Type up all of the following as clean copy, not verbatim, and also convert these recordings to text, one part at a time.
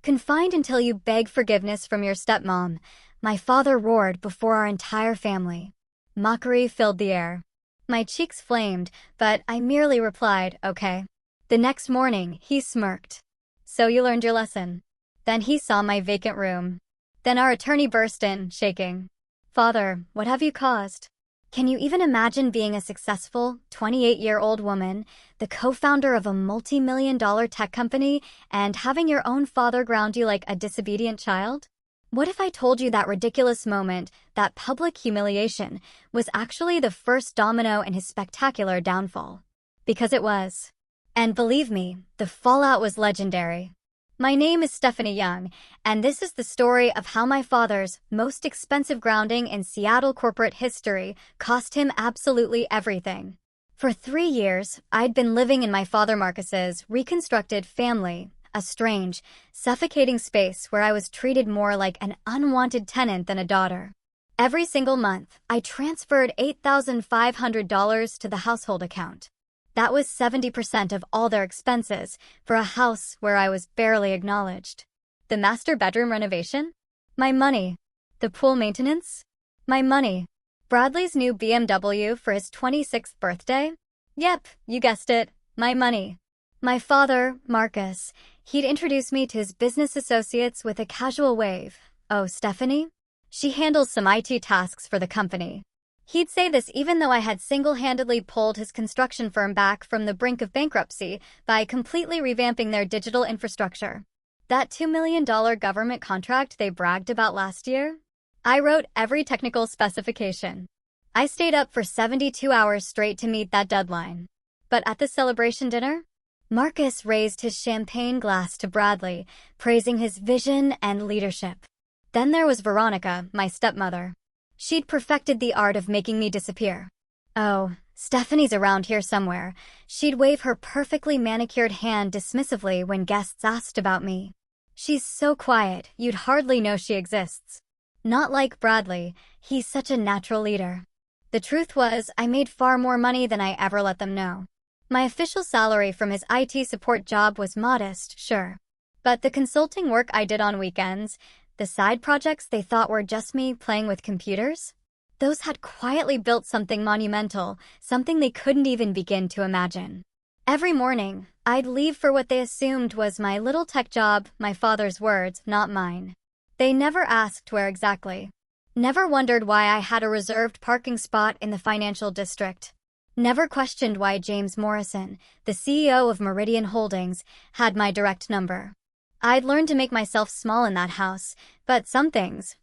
Confined until you beg forgiveness from your stepmom, my father roared before our entire family. Mockery filled the air. My cheeks flamed, but I merely replied, okay. The next morning, he smirked. So you learned your lesson. Then he saw my vacant room. Then our attorney burst in, shaking. Father, what have you caused? Can you even imagine being a successful, 28-year-old woman, the co-founder of a multi-million-dollar tech company, and having your own father ground you like a disobedient child? What if I told you that ridiculous moment, that public humiliation, was actually the first domino in his spectacular downfall? Because it was. And believe me, the fallout was legendary. My name is Stephanie Young, and this is the story of how my father's most expensive grounding in Seattle corporate history cost him absolutely everything. For 3 years, I'd been living in my father Marcus's reconstructed family, a strange, suffocating space where I was treated more like an unwanted tenant than a daughter. Every single month, I transferred $8,500 to the household account. That was 70% of all their expenses for a house where I was barely acknowledged. The master bedroom renovation? My money. The pool maintenance? My money. Bradley's new BMW for his 26th birthday? Yep, you guessed it, my money. My father, Marcus, he'd introduce me to his business associates with a casual wave. Oh, Stephanie? She handles some IT tasks for the company. He'd say this even though I had single-handedly pulled his construction firm back from the brink of bankruptcy by completely revamping their digital infrastructure. That $2 million government contract they bragged about last year? I wrote every technical specification. I stayed up for 72 hours straight to meet that deadline. But at the celebration dinner, Marcus raised his champagne glass to Bradley, praising his vision and leadership. Then there was Veronica, my stepmother. She'd perfected the art of making me disappear. Oh, Stephanie's around here somewhere. She'd wave her perfectly manicured hand dismissively when guests asked about me. She's so quiet, you'd hardly know she exists. Not like Bradley, he's such a natural leader. The truth was, I made far more money than I ever let them know. My official salary from his IT support job was modest, sure. But the consulting work I did on weekends, the side projects they thought were just me playing with computers? Those had quietly built something monumental, something they couldn't even begin to imagine. Every morning, I'd leave for what they assumed was my little tech job, my father's words, not mine. They never asked where exactly. Never wondered why I had a reserved parking spot in the financial district. Never questioned why James Morrison, the CEO of Meridian Holdings, had my direct number. I'd learned to make myself small in that house, but some things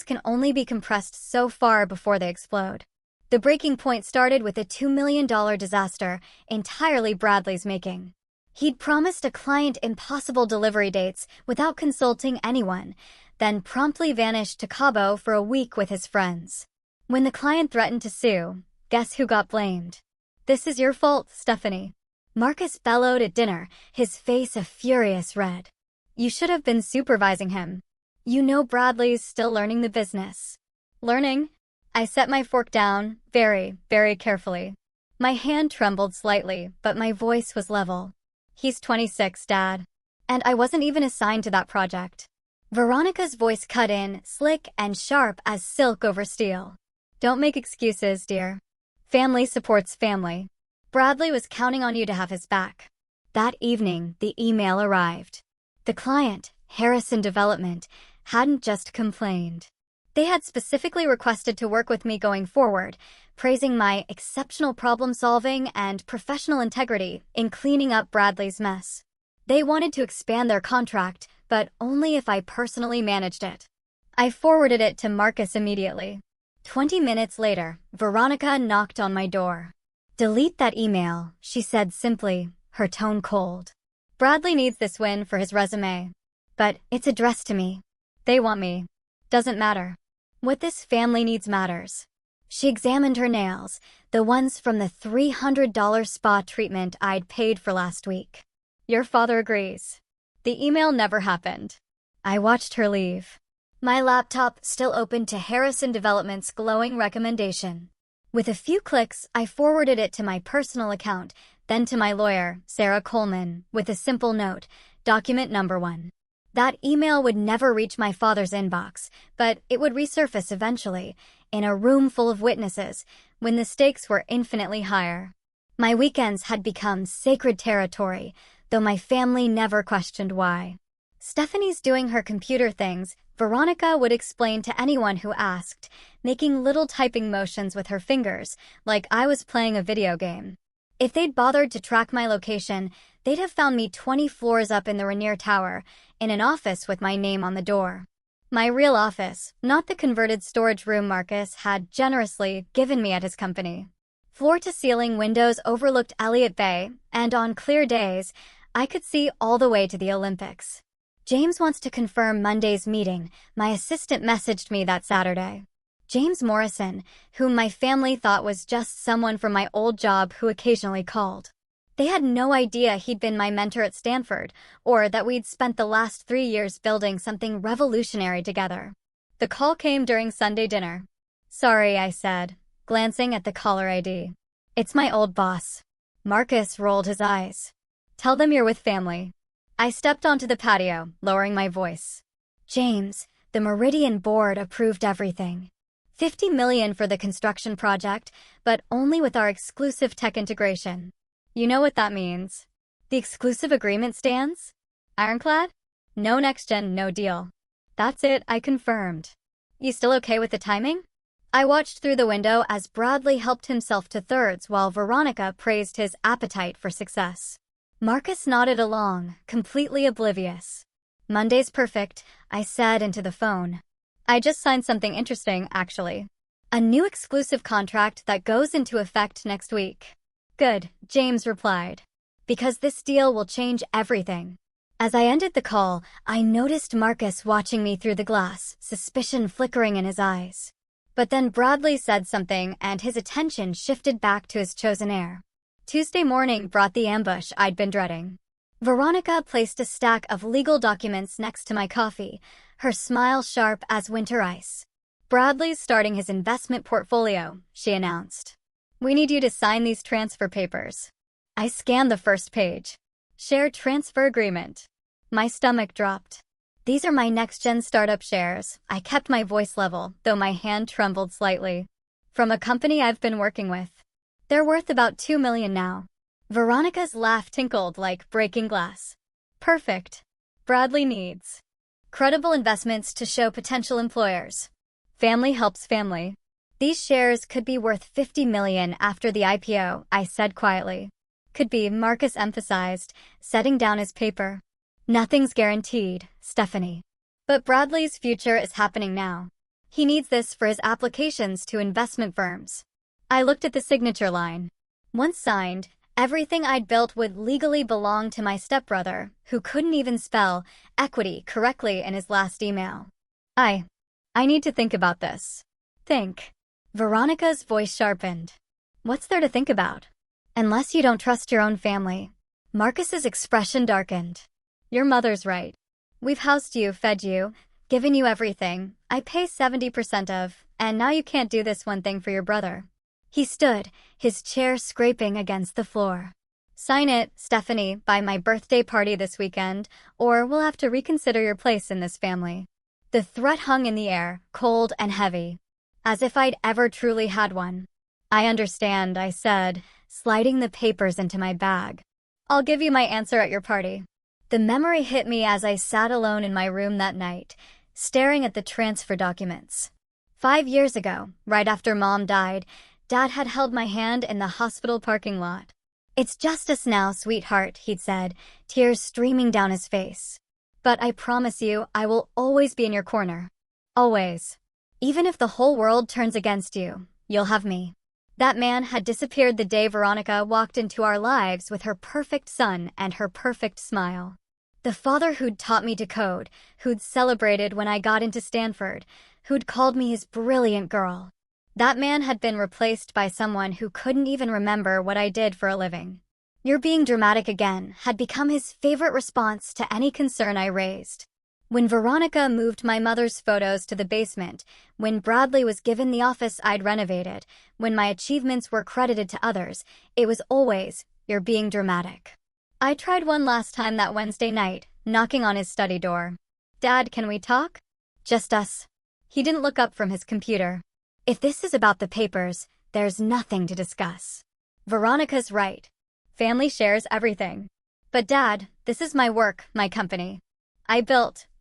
can only be compressed so far before they explode. The breaking point started with a $2 million disaster, entirely Bradley's making. He'd promised a client impossible delivery dates without consulting anyone, then promptly vanished to Cabo for a week with his friends. When the client threatened to sue, guess who got blamed? This is your fault, Stephanie. Marcus bellowed at dinner, his face a furious red. You should have been supervising him. You know Bradley's still learning the business. Learning? I set my fork down, very, very carefully. My hand trembled slightly, but my voice was level. He's 26, Dad. And I wasn't even assigned to that project. Veronica's voice cut in, slick and sharp as silk over steel. Don't make excuses, dear. Family supports family. Bradley was counting on you to have his back. That evening, the email arrived. The client, Harrison Development, hadn't just complained. They had specifically requested to work with me going forward, praising my exceptional problem-solving and professional integrity in cleaning up Bradley's mess. They wanted to expand their contract, but only if I personally managed it. I forwarded it to Marcus immediately. 20 minutes later, Veronica knocked on my door. Delete that email, she said simply, her tone cold. Bradley needs this win for his resume. But it's addressed to me. They want me. Doesn't matter. What this family needs matters. She examined her nails, the ones from the $300 spa treatment I'd paid for last week. Your father agrees. The email never happened. I watched her leave. My laptop still open to Harrison Development's glowing recommendation. With a few clicks, I forwarded it to my personal account, then to my lawyer, Sarah Coleman, with a simple note, document number 1. That email would never reach my father's inbox, but it would resurface eventually, in a room full of witnesses, when the stakes were infinitely higher. My weekends had become sacred territory, though my family never questioned why. Stephanie's doing her computer things, Veronica would explain to anyone who asked, making little typing motions with her fingers, like I was playing a video game. If they'd bothered to track my location, they'd have found me 20 floors up in the Rainier Tower, in an office with my name on the door. My real office, not the converted storage room Marcus had generously given me at his company. Floor-to-ceiling windows overlooked Elliott Bay, and on clear days, I could see all the way to the Olympics. James wants to confirm Monday's meeting, my assistant messaged me that Saturday. James Morrison, whom my family thought was just someone from my old job who occasionally called. They had no idea he'd been my mentor at Stanford, or that we'd spent the last 3 years building something revolutionary together. The call came during Sunday dinner. "Sorry," I said, glancing at the caller ID. "It's my old boss." Marcus rolled his eyes. "Tell them you're with family." I stepped onto the patio, lowering my voice. "James, the Meridian board approved everything. $50 million for the construction project, but only with our exclusive tech integration. You know what that means. The exclusive agreement stands? Ironclad? No next gen, no deal." "That's it," I confirmed. "You still okay with the timing?" I watched through the window as Bradley helped himself to thirds while Veronica praised his appetite for success. Marcus nodded along, completely oblivious. "Monday's perfect," I said into the phone. "I just signed something interesting, actually. A new exclusive contract that goes into effect next week." "Good," James replied. "Because this deal will change everything." As I ended the call, I noticed Marcus watching me through the glass, suspicion flickering in his eyes. But then Bradley said something and his attention shifted back to his chosen heir. Tuesday morning brought the ambush I'd been dreading. Veronica placed a stack of legal documents next to my coffee, her smile sharp as winter ice. "Bradley's starting his investment portfolio," she announced. "We need you to sign these transfer papers." I scanned the first page. Share transfer agreement. My stomach dropped. "These are my next-gen startup shares." I kept my voice level, though my hand trembled slightly. "From a company I've been working with. They're worth about $2 million now." Veronica's laugh tinkled like breaking glass. "Perfect. Bradley needs credible investments to show potential employers. Family helps family. These shares could be worth $50 million after the IPO," I said quietly. "Could be," Marcus emphasized, setting down his paper. "Nothing's guaranteed, Stephanie. But Bradley's future is happening now. He needs this for his applications to investment firms." I looked at the signature line. Once signed, everything I'd built would legally belong to my stepbrother, who couldn't even spell equity correctly in his last email. I need to think about this." "Think." Veronica's voice sharpened. "What's there to think about? Unless you don't trust your own family." Marcus's expression darkened. "Your mother's right. We've housed you, fed you, given you everything. I pay 70% of, and now you can't do this one thing for your brother." He stood, his chair scraping against the floor. "Sign it, Stephanie, by my birthday party this weekend, or we'll have to reconsider your place in this family." The threat hung in the air, cold and heavy, as if I'd ever truly had one. "I understand," I said, sliding the papers into my bag. "I'll give you my answer at your party." The memory hit me as I sat alone in my room that night, staring at the transfer documents. 5 years ago, right after Mom died, Dad had held my hand in the hospital parking lot. "It's just us now, sweetheart," he'd said, tears streaming down his face. "But I promise you, I will always be in your corner. Always. Even if the whole world turns against you, you'll have me." That man had disappeared the day Veronica walked into our lives with her perfect son and her perfect smile. The father who'd taught me to code, who'd celebrated when I got into Stanford, who'd called me his brilliant girl. That man had been replaced by someone who couldn't even remember what I did for a living. "You're being dramatic again" had become his favorite response to any concern I raised. When Veronica moved my mother's photos to the basement, when Bradley was given the office I'd renovated, when my achievements were credited to others, it was always, "You're being dramatic." I tried one last time that Wednesday night, knocking on his study door. Dad, can we talk? Just us. He didn't look up from his computer. If this is about the papers, there's nothing to discuss. Veronica's right. Family shares everything. But Dad, this is my work, my company.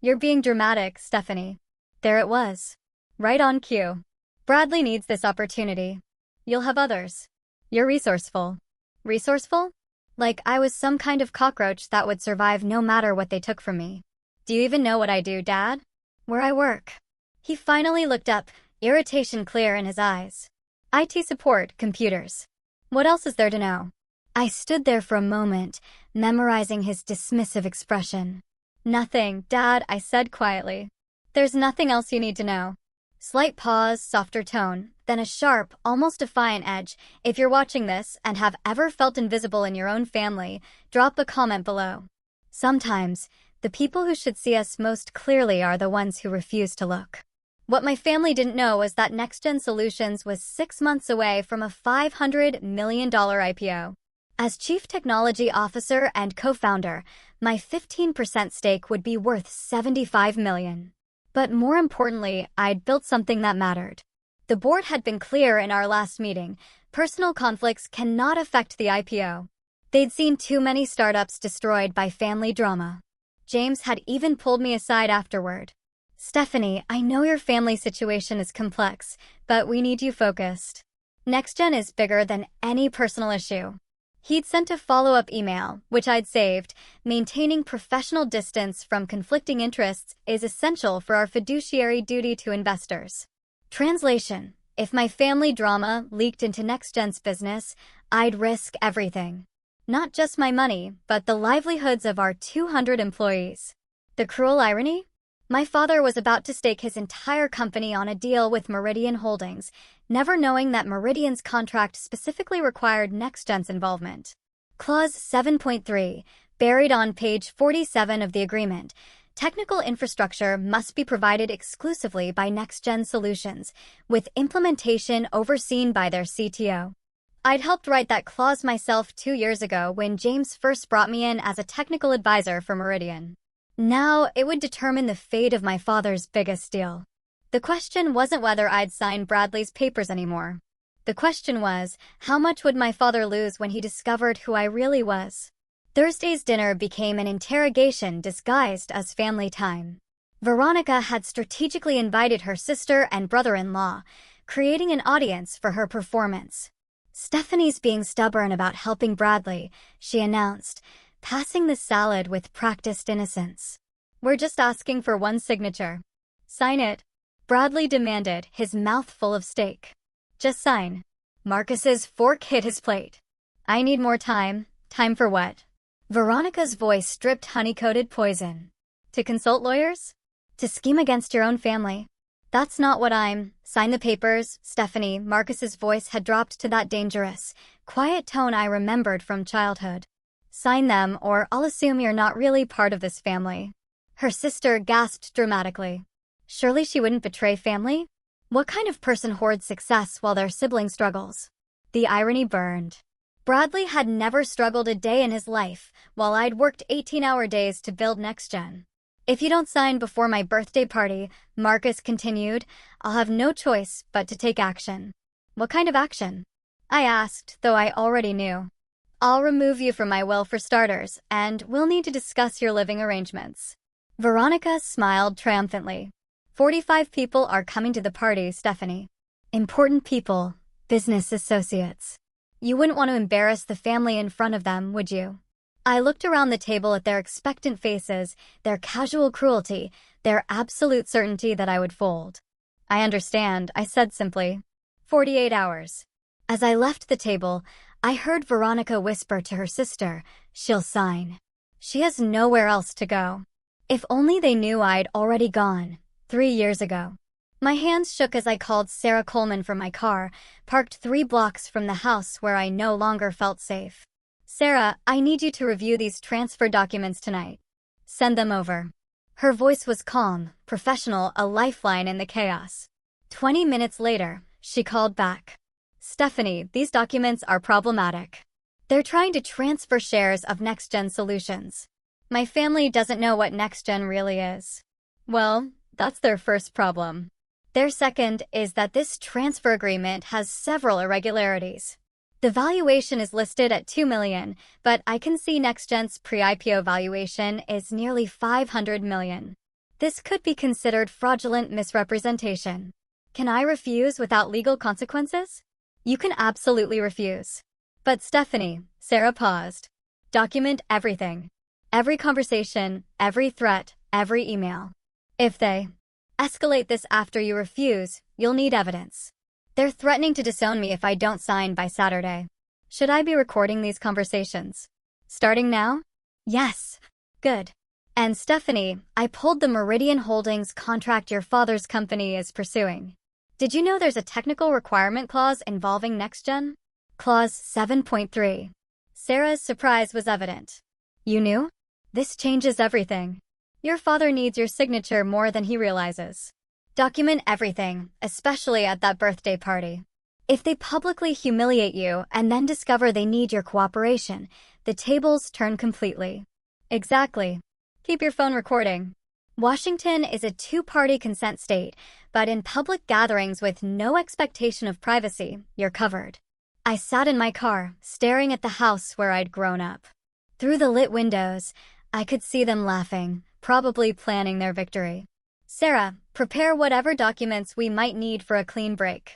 You're being dramatic, Stephanie. There it was. Right on cue. Bradley needs this opportunity. You'll have others. You're resourceful. Resourceful? Like I was some kind of cockroach that would survive no matter what they took from me. Do you even know what I do, Dad? Where I work. He finally looked up, irritation clear in his eyes. IT support, computers. What else is there to know? I stood there for a moment, memorizing his dismissive expression. Nothing, Dad, I said quietly. There's nothing else you need to know. Slight pause, softer tone, then a sharp, almost defiant edge. If you're watching this and have ever felt invisible in your own family, drop a comment below. Sometimes, the people who should see us most clearly are the ones who refuse to look. What my family didn't know was that NextGen Solutions was 6 months away from a $500 million IPO. As Chief Technology Officer and co-founder, my 15% stake would be worth $75 million. But more importantly, I'd built something that mattered. The board had been clear in our last meeting, personal conflicts cannot affect the IPO. They'd seen too many startups destroyed by family drama. James had even pulled me aside afterward. Stephanie, I know your family situation is complex, but we need you focused. NextGen is bigger than any personal issue. He'd sent a follow-up email, which I'd saved. Maintaining professional distance from conflicting interests is essential for our fiduciary duty to investors. Translation: if my family drama leaked into NextGen's business, I'd risk everything. Not just my money, but the livelihoods of our 200 employees. The cruel irony? My father was about to stake his entire company on a deal with Meridian Holdings, never knowing that Meridian's contract specifically required NextGen's involvement. Clause 7.3, buried on page 47 of the agreement. Technical infrastructure must be provided exclusively by NextGen Solutions, with implementation overseen by their CTO. I'd helped write that clause myself 2 years ago when James first brought me in as a technical advisor for Meridian. Now, it would determine the fate of my father's biggest deal. The question wasn't whether I'd sign Bradley's papers anymore. The question was, how much would my father lose when he discovered who I really was? Thursday's dinner became an interrogation disguised as family time. Veronica had strategically invited her sister and brother-in-law, creating an audience for her performance. Stephanie's being stubborn about helping Bradley, she announced, passing the salad with practiced innocence. We're just asking for one signature. Sign it. Bradley demanded, his mouth full of steak. Just sign. Marcus's fork hit his plate. I need more time. Time for what? Veronica's voice dripped honey-coated poison. To consult lawyers? To scheme against your own family? That's not what Sign the papers, Stephanie. Marcus's voice had dropped to that dangerous, quiet tone I remembered from childhood. Sign them, or I'll assume you're not really part of this family. Her sister gasped dramatically. Surely she wouldn't betray family? What kind of person hoards success while their sibling struggles? The irony burned. Bradley had never struggled a day in his life, while I'd worked 18-hour days to build NextGen. If you don't sign before my birthday party, Marcus continued, I'll have no choice but to take action. What kind of action? I asked, though I already knew. I'll remove you from my will for starters, and we'll need to discuss your living arrangements. Veronica smiled triumphantly. 45 people are coming to the party, Stephanie. Important people, business associates. You wouldn't want to embarrass the family in front of them, would you? I looked around the table at their expectant faces, their casual cruelty, their absolute certainty that I would fold. I understand, I said simply. 48 hours. As I left the table, I heard Veronica whisper to her sister, she'll sign. She has nowhere else to go. If only they knew I'd already gone, 3 years ago. My hands shook as I called Sarah Coleman from my car, parked 3 blocks from the house where I no longer felt safe. Sarah, I need you to review these transfer documents tonight. Send them over. Her voice was calm, professional, a lifeline in the chaos. 20 minutes later, she called back. Stephanie, these documents are problematic. They're trying to transfer shares of NextGen Solutions. My family doesn't know what NextGen really is. Well, that's their first problem. Their second is that this transfer agreement has several irregularities. The valuation is listed at $2 million, but I can see NextGen's pre-IPO valuation is nearly $500 million. This could be considered fraudulent misrepresentation. Can I refuse without legal consequences? You can absolutely refuse. But Stephanie, Sarah paused. Document everything. Every conversation, every threat, every email. If they escalate this after you refuse, you'll need evidence. They're threatening to disown me if I don't sign by Saturday. Should I be recording these conversations? Starting now? Yes. Good. And Stephanie, I pulled the Meridian Holdings contract your father's company is pursuing. Did you know there's a technical requirement clause involving NextGen? Clause 7.3. Sarah's surprise was evident. You knew? This changes everything. Your father needs your signature more than he realizes. Document everything, especially at that birthday party. If they publicly humiliate you and then discover they need your cooperation, the tables turn completely. Exactly. Keep your phone recording. Washington is a two-party consent state, but in public gatherings with no expectation of privacy, you're covered. I sat in my car, staring at the house where I'd grown up. Through the lit windows, I could see them laughing, probably planning their victory. Sarah, prepare whatever documents we might need for a clean break.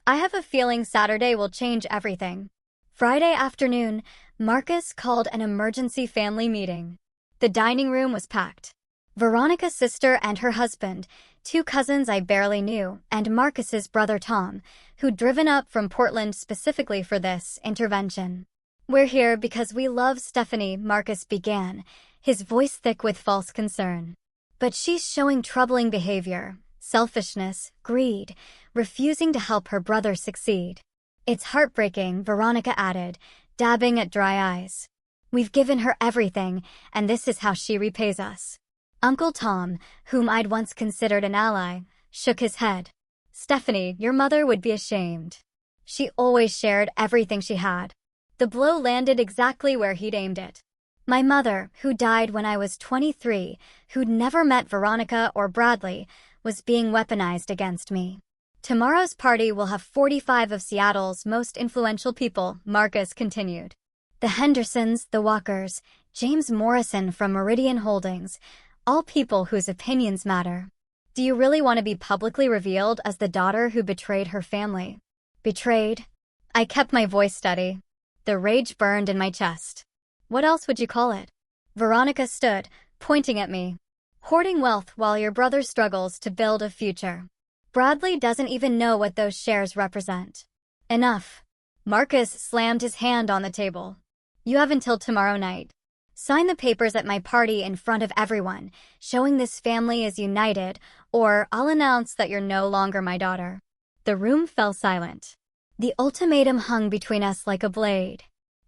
I have a feeling Saturday will change everything. Friday afternoon, Marcus called an emergency family meeting. The dining room was packed. Veronica's sister and her husband, two cousins I barely knew, and Marcus's brother Tom, who'd driven up from Portland specifically for this intervention. We're here because we love Stephanie, Marcus began, his voice thick with false concern. But she's showing troubling behavior, selfishness, greed, refusing to help her brother succeed. It's heartbreaking, Veronica added, dabbing at dry eyes. We've given her everything, and this is how she repays us. Uncle Tom, whom I'd once considered an ally, shook his head. Stephanie, your mother would be ashamed. She always shared everything she had. The blow landed exactly where he'd aimed it. My mother, who died when I was 23, who'd never met Veronica or Bradley, was being weaponized against me. Tomorrow's party will have 45 of Seattle's most influential people, Marcus continued. The Hendersons, the Walkers, James Morrison from Meridian Holdings, all people whose opinions matter. Do you really want to be publicly revealed as the daughter who betrayed her family? Betrayed? I kept my voice steady. The rage burned in my chest. What else would you call it? Veronica stood, pointing at me. Hoarding wealth while your brother struggles to build a future. Bradley doesn't even know what those shares represent. Enough. Marcus slammed his hand on the table. You have until tomorrow night. Sign the papers at my party in front of everyone, showing this family is united, or I'll announce that you're no longer my daughter. The room fell silent. The ultimatum hung between us like a blade.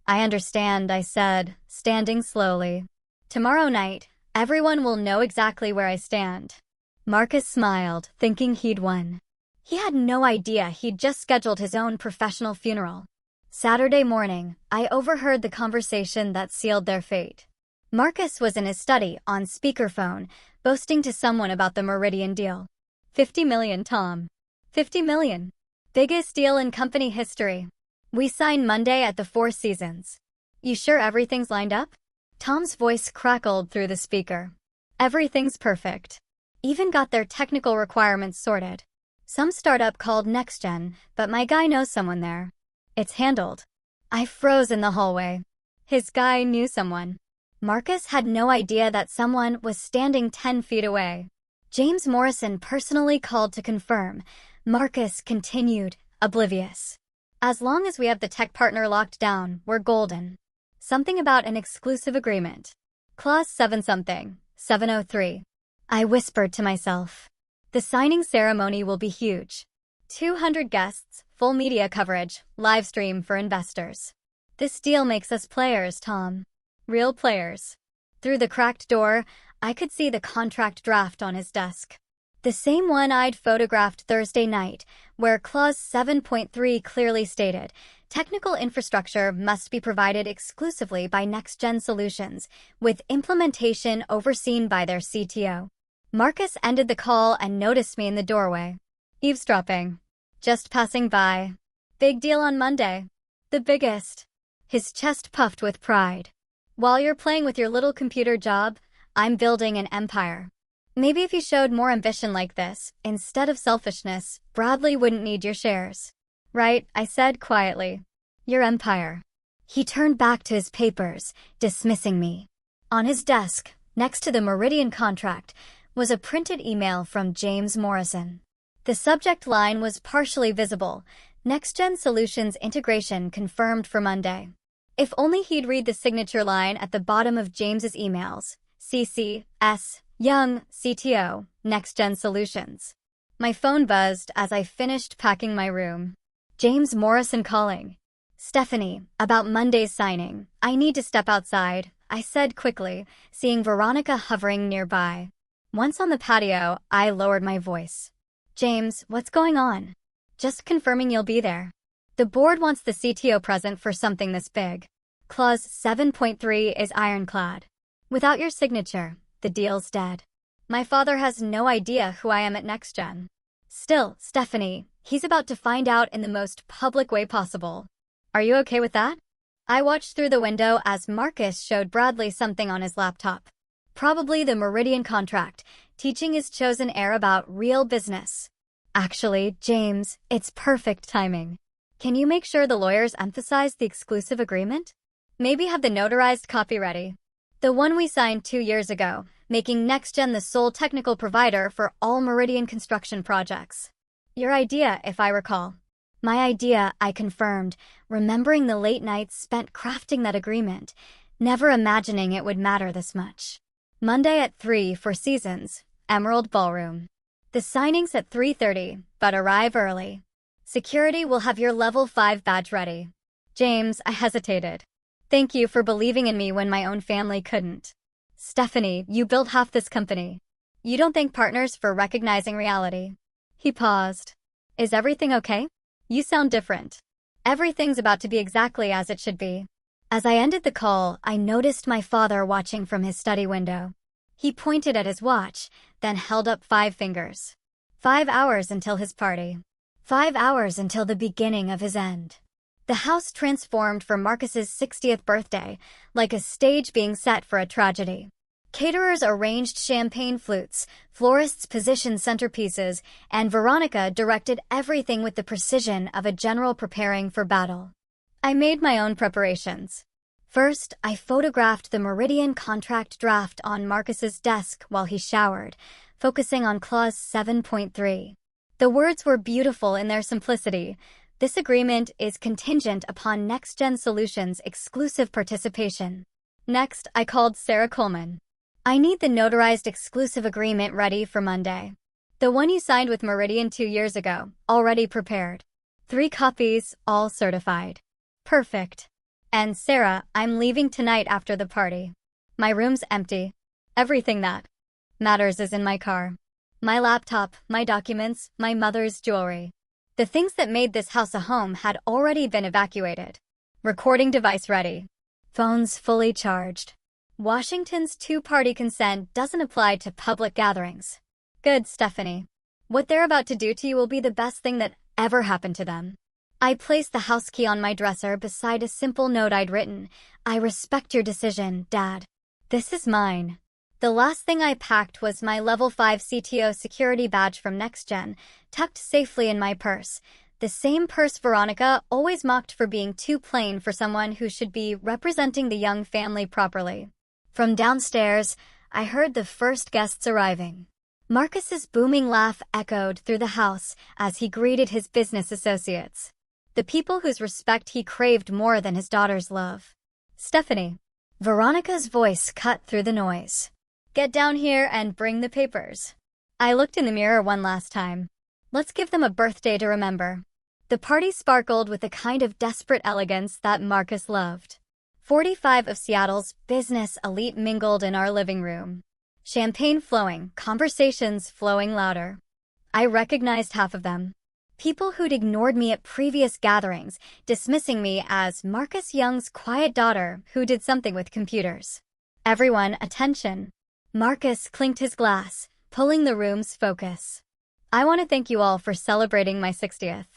I understand, I said, standing slowly. Tomorrow night, everyone will know exactly where I stand. Marcus smiled, thinking he'd won. He had no idea he'd just scheduled his own professional funeral. Saturday morning, I overheard the conversation that sealed their fate. Marcus was in his study on speakerphone, boasting to someone about the Meridian deal. $50 million, Tom. $50 million. Biggest deal in company history. We sign Monday at the Four Seasons. You sure everything's lined up? Tom's voice crackled through the speaker. Everything's perfect. Even got their technical requirements sorted. Some startup called NextGen, but my guy knows someone there. It's handled. I froze in the hallway. His guy knew someone. Marcus had no idea that someone was standing 10 feet away. James Morrison personally called to confirm. Marcus continued, oblivious. As long as we have the tech partner locked down, we're golden. Something about an exclusive agreement. Clause 7-something, 703. I whispered to myself. The signing ceremony will be huge. 200 guests, full media coverage, live stream for investors. This deal makes us players, Tom. Real players. Through the cracked door, I could see the contract draft on his desk. The same one I'd photographed Thursday night, where Clause 7.3 clearly stated, technical infrastructure must be provided exclusively by NextGen Solutions, with implementation overseen by their CTO. Marcus ended the call and noticed me in the doorway. Eavesdropping. Just passing by. Big deal on Monday. The biggest. His chest puffed with pride. While you're playing with your little computer job, I'm building an empire. Maybe if you showed more ambition like this, instead of selfishness, Bradley wouldn't need your shares. Right, I said quietly. Your empire. He turned back to his papers, dismissing me. On his desk, next to the Meridian contract, was a printed email from James Morrison. The subject line was partially visible. Next-Gen Solutions integration confirmed for Monday. If only he'd read the signature line at the bottom of James's emails. CC, S, Young, CTO, Next-Gen Solutions. My phone buzzed as I finished packing my room. James Morrison calling. Stephanie, about Monday's signing. I need to step outside, I said quickly, seeing Veronica hovering nearby. Once on the patio, I lowered my voice. James, what's going on? Just confirming you'll be there. The board wants the CTO present for something this big. Clause 7.3 is ironclad. Without your signature, the deal's dead. My father has no idea who I am at NextGen. Still, Stephanie, he's about to find out in the most public way possible. Are you okay with that? I watched through the window as Marcus showed Bradley something on his laptop. Probably the Meridian contract, teaching his chosen heir about real business. Actually, James, it's perfect timing. Can you make sure the lawyers emphasize the exclusive agreement? Maybe have the notarized copy ready. The one we signed 2 years ago, making NextGen the sole technical provider for all Meridian construction projects. Your idea, if I recall. My idea, I confirmed, remembering the late nights spent crafting that agreement, never imagining it would matter this much. Monday at 3 for Seasons, Emerald Ballroom. The signing's at 3:30, but arrive early. Security will have your level 5 badge ready. James, I hesitated. Thank you for believing in me when my own family couldn't. Stephanie, you built half this company. You don't thank partners for recognizing reality. He paused. Is everything okay? You sound different. Everything's about to be exactly as it should be. As I ended the call, I noticed my father watching from his study window. He pointed at his watch, then held up 5 fingers. 5 hours until his party. 5 hours until the beginning of his end. The house transformed for Marcus's 60th birthday, like a stage being set for a tragedy. Caterers arranged champagne flutes, florists positioned centerpieces, and Veronica directed everything with the precision of a general preparing for battle. I made my own preparations. First, I photographed the Meridian contract draft on Marcus's desk while he showered, focusing on clause 7.3. The words were beautiful in their simplicity. This agreement is contingent upon NextGen Solutions' exclusive participation. Next, I called Sarah Coleman. I need the notarized exclusive agreement ready for Monday. The one you signed with Meridian 2 years ago, already prepared. 3 copies, all certified. Perfect. And Sarah, I'm leaving tonight after the party. My room's empty. Everything that matters is in my car. My laptop, my documents, my mother's jewelry. The things that made this house a home had already been evacuated. Recording device ready. Phones fully charged. Washington's 2-party consent doesn't apply to public gatherings. Good, Stephanie. What they're about to do to you will be the best thing that ever happened to them. I placed the house key on my dresser beside a simple note I'd written. I respect your decision, Dad. This is mine. The last thing I packed was my level 5 CTO security badge from NextGen, tucked safely in my purse. The same purse Veronica always mocked for being too plain for someone who should be representing the young family properly. From downstairs, I heard the first guests arriving. Marcus's booming laugh echoed through the house as he greeted his business associates. The people whose respect he craved more than his daughter's love. Stephanie. Veronica's voice cut through the noise. Get down here and bring the papers. I looked in the mirror one last time. Let's give them a birthday to remember. The party sparkled with the kind of desperate elegance that Marcus loved. 45 of Seattle's business elite mingled in our living room. Champagne flowing, conversations flowing louder. I recognized half of them. People who'd ignored me at previous gatherings, dismissing me as Marcus Young's quiet daughter who did something with computers. Everyone, attention. Marcus clinked his glass, pulling the room's focus. I want to thank you all for celebrating my 60th.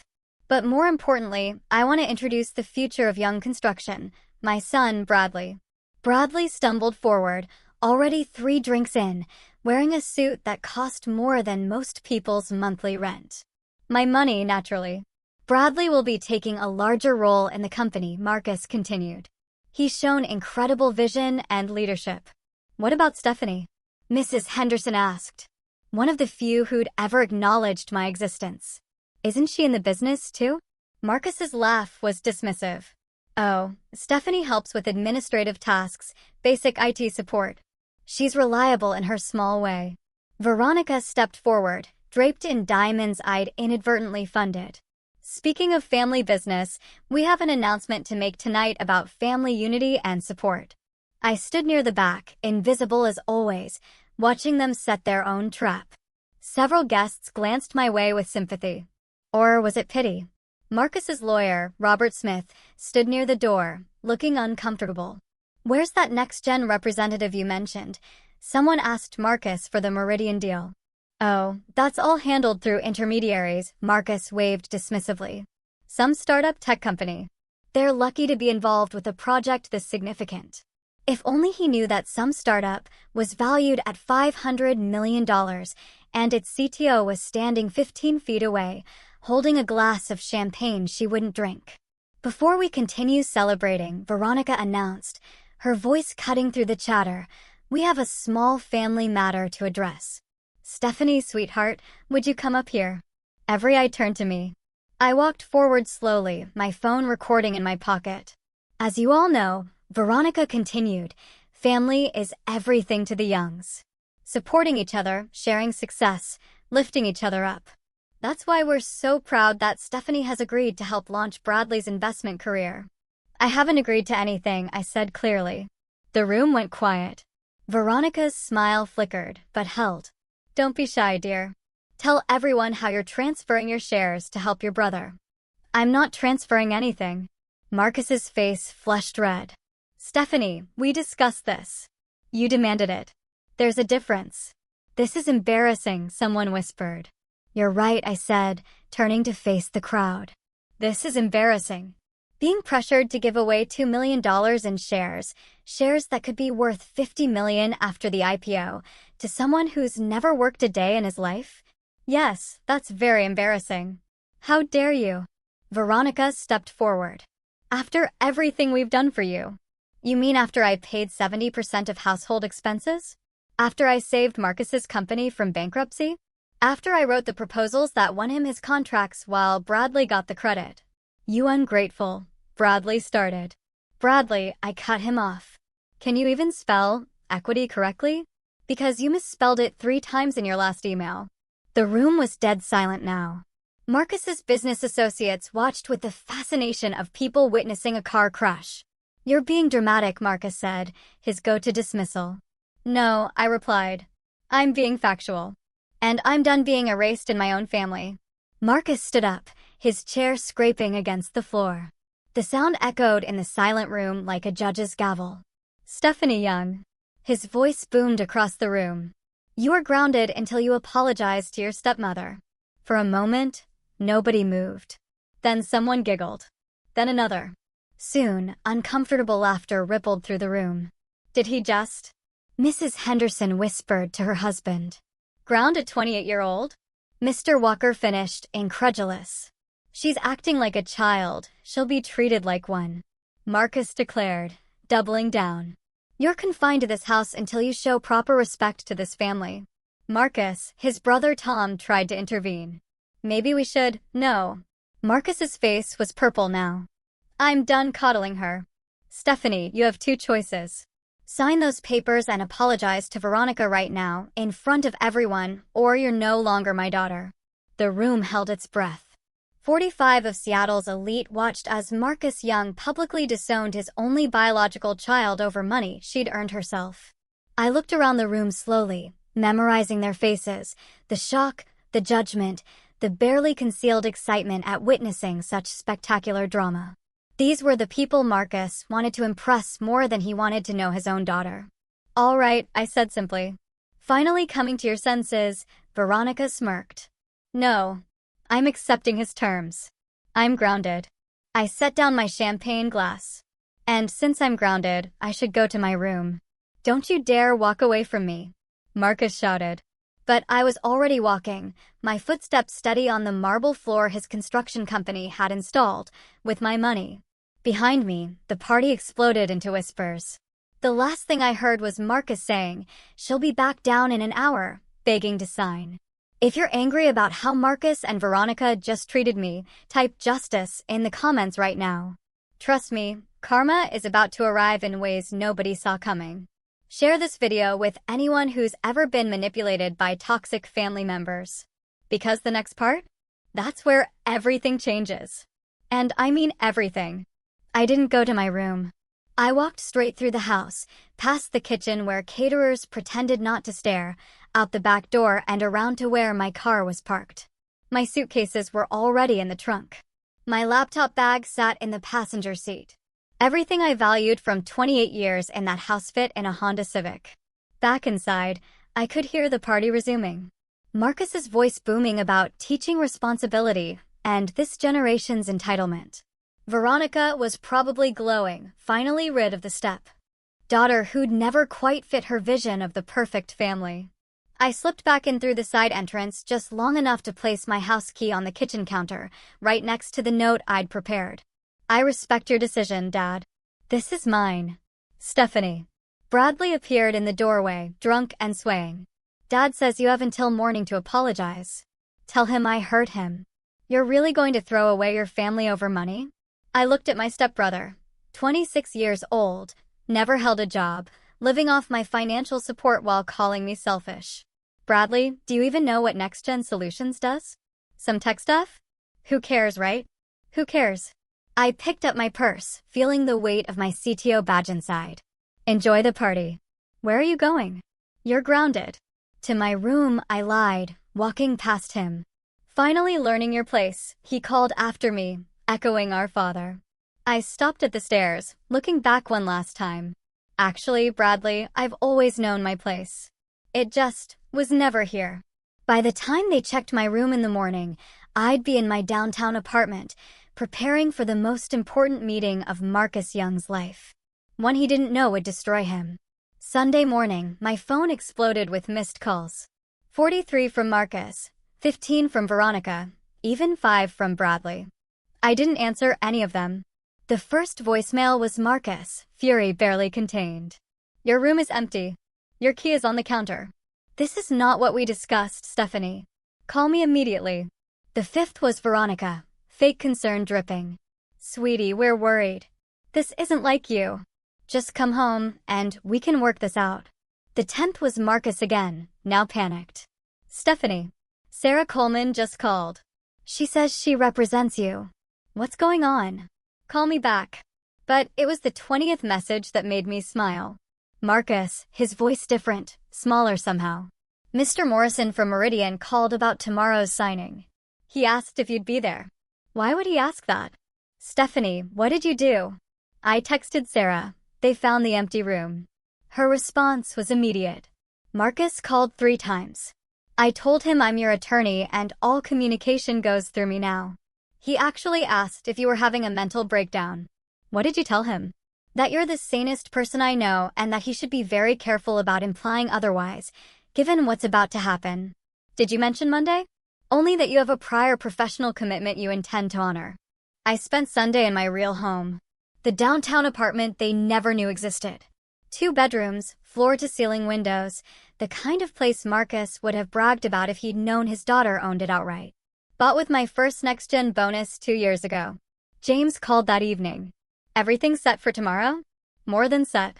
But more importantly, I want to introduce the future of young construction, my son, Bradley. Bradley stumbled forward, already 3 drinks in, wearing a suit that cost more than most people's monthly rent. My money, naturally. Bradley will be taking a larger role in the company, Marcus continued. He's shown incredible vision and leadership. What about Stephanie? Mrs. Henderson asked, one of the few who'd ever acknowledged my existence. Isn't she in the business, too? Marcus's laugh was dismissive. Oh, Stephanie helps with administrative tasks, basic IT support. She's reliable in her small way. Veronica stepped forward, draped in diamonds I'd inadvertently funded. Speaking of family business, we have an announcement to make tonight about family unity and support. I stood near the back, invisible as always, watching them set their own trap. Several guests glanced my way with sympathy. Or was it pity? Marcus's lawyer, Robert Smith, stood near the door, looking uncomfortable. Where's that next-gen representative you mentioned? Someone asked Marcus for the Meridian deal. Oh, that's all handled through intermediaries, Marcus waved dismissively. Some startup tech company. They're lucky to be involved with a project this significant. If only he knew that some startup was valued at $500 million and its CTO was standing 15 feet away, holding a glass of champagne she wouldn't drink. Before we continue celebrating, Veronica announced, her voice cutting through the chatter, we have a small family matter to address. Stephanie, sweetheart, would you come up here? Every eye turned to me. I walked forward slowly, my phone recording in my pocket. As you all know, Veronica continued, family is everything to the Youngs. Supporting each other, sharing success, lifting each other up. That's why we're so proud that Stephanie has agreed to help launch Bradley's investment career. I haven't agreed to anything, I said clearly. The room went quiet. Veronica's smile flickered, but held. Don't be shy, dear. Tell everyone how you're transferring your shares to help your brother. I'm not transferring anything. Marcus's face flushed red. Stephanie, we discussed this. You demanded it. There's a difference. This is embarrassing, someone whispered. You're right, I said, turning to face the crowd. This is embarrassing. Being pressured to give away $2 million in shares that could be worth $50 million after the IPO, to someone who's never worked a day in his life? Yes, that's very embarrassing. How dare you? Veronica stepped forward. After everything we've done for you. You mean after I paid 70% of household expenses? After I saved Marcus's company from bankruptcy? After I wrote the proposals that won him his contracts while Bradley got the credit? You ungrateful. Bradley started. Bradley, I cut him off. Can you even spell equity correctly? Because you misspelled it 3 times in your last email. The room was dead silent now. Marcus's business associates watched with the fascination of people witnessing a car crash. You're being dramatic, Marcus said, his go-to dismissal. No, I replied. I'm being factual. And I'm done being erased in my own family. Marcus stood up, his chair scraping against the floor. The sound echoed in the silent room like a judge's gavel. Stephanie Young. His voice boomed across the room. You are grounded until you apologize to your stepmother. For a moment, nobody moved. Then someone giggled. Then another. Soon, uncomfortable laughter rippled through the room. Did he just? Mrs. Henderson whispered to her husband. Ground a 28-year-old? Mr. Walker finished, incredulous. She's acting like a child. She'll be treated like one. Marcus declared, doubling down. You're confined to this house until you show proper respect to this family. Marcus, his brother Tom, tried to intervene. Maybe we should, no. Marcus's face was purple now. I'm done coddling her. Stephanie, you have 2 choices. Sign those papers and apologize to Veronica right now, in front of everyone, or you're no longer my daughter. The room held its breath. 45 of Seattle's elite watched as Marcus Young publicly disowned his only biological child over money she'd earned herself. I looked around the room slowly, memorizing their faces, the shock, the judgment, the barely concealed excitement at witnessing such spectacular drama. These were the people Marcus wanted to impress more than he wanted to know his own daughter. All right, I said simply. Finally coming to your senses, Veronica smirked. No. I'm accepting his terms. I'm grounded. I set down my champagne glass. And since I'm grounded, I should go to my room. Don't you dare walk away from me, Marcus shouted. But I was already walking, my footsteps steady on the marble floor his construction company had installed, with my money. Behind me, the party exploded into whispers. The last thing I heard was Marcus saying, "She'll be back down in an hour," begging to sign. If you're angry about how Marcus and Veronica just treated me, type justice in the comments right now. Trust me, karma is about to arrive in ways nobody saw coming. Share this video with anyone who's ever been manipulated by toxic family members. Because the next part? That's where everything changes. And I mean everything. I didn't go to my room. I walked straight through the house, past the kitchen where caterers pretended not to stare, out the back door and around to where my car was parked. My suitcases were already in the trunk. My laptop bag sat in the passenger seat. Everything I valued from 28 years in that house fit in a Honda Civic. Back inside, I could hear the party resuming. Marcus's voice booming about teaching responsibility and this generation's entitlement. Veronica was probably glowing, finally rid of the step daughter who'd never quite fit her vision of the perfect family. I slipped back in through the side entrance just long enough to place my house key on the kitchen counter, right next to the note I'd prepared. I respect your decision, Dad. This is mine. Stephanie. Bradley appeared in the doorway, drunk and swaying. Dad says you have until morning to apologize. Tell him I hurt him. You're really going to throw away your family over money? I looked at my stepbrother, 26 years old, never held a job, living off my financial support while calling me selfish. Bradley, do you even know what Next Gen Solutions does? Some tech stuff? Who cares, right? Who cares? I picked up my purse, feeling the weight of my CTO badge inside. Enjoy the party. Where are you going? You're grounded. To my room, I lied, walking past him. Finally learning your place, he called after me, echoing our father. I stopped at the stairs, looking back one last time. Actually, Bradley, I've always known my place. It just was never here. By the time they checked my room in the morning, I'd be in my downtown apartment, preparing for the most important meeting of Marcus Young's life. One he didn't know would destroy him. Sunday morning, my phone exploded with missed calls. 43 from Marcus, 15 from Veronica, even 5 from Bradley. I didn't answer any of them. The first voicemail was Marcus, fury barely contained. Your room is empty. Your key is on the counter. This is not what we discussed, Stephanie. Call me immediately. The fifth was Veronica, fake concern dripping. Sweetie, we're worried. This isn't like you. Just come home, and we can work this out. The 10th was Marcus again, now panicked. Stephanie. Sarah Coleman just called. She says she represents you. What's going on? Call me back. But it was the 20th message that made me smile. Marcus, his voice different, smaller somehow. Mr. Morrison from Meridian called about tomorrow's signing. He asked if you'd be there. Why would he ask that? Stephanie, what did you do? I texted Sarah. They found the empty room. Her response was immediate. Marcus called 3 times. I told him I'm your attorney and all communication goes through me now. He actually asked if you were having a mental breakdown. What did you tell him? That you're the sanest person I know and that he should be very careful about implying otherwise, given what's about to happen. Did you mention Monday? Only that you have a prior professional commitment you intend to honor. I spent Sunday in my real home. The downtown apartment they never knew existed. 2 bedrooms, floor-to-ceiling windows, the kind of place Marcus would have bragged about if he'd known his daughter owned it outright. Bought with my first next-gen bonus 2 years ago. James called that evening. Everything set for tomorrow? More than set.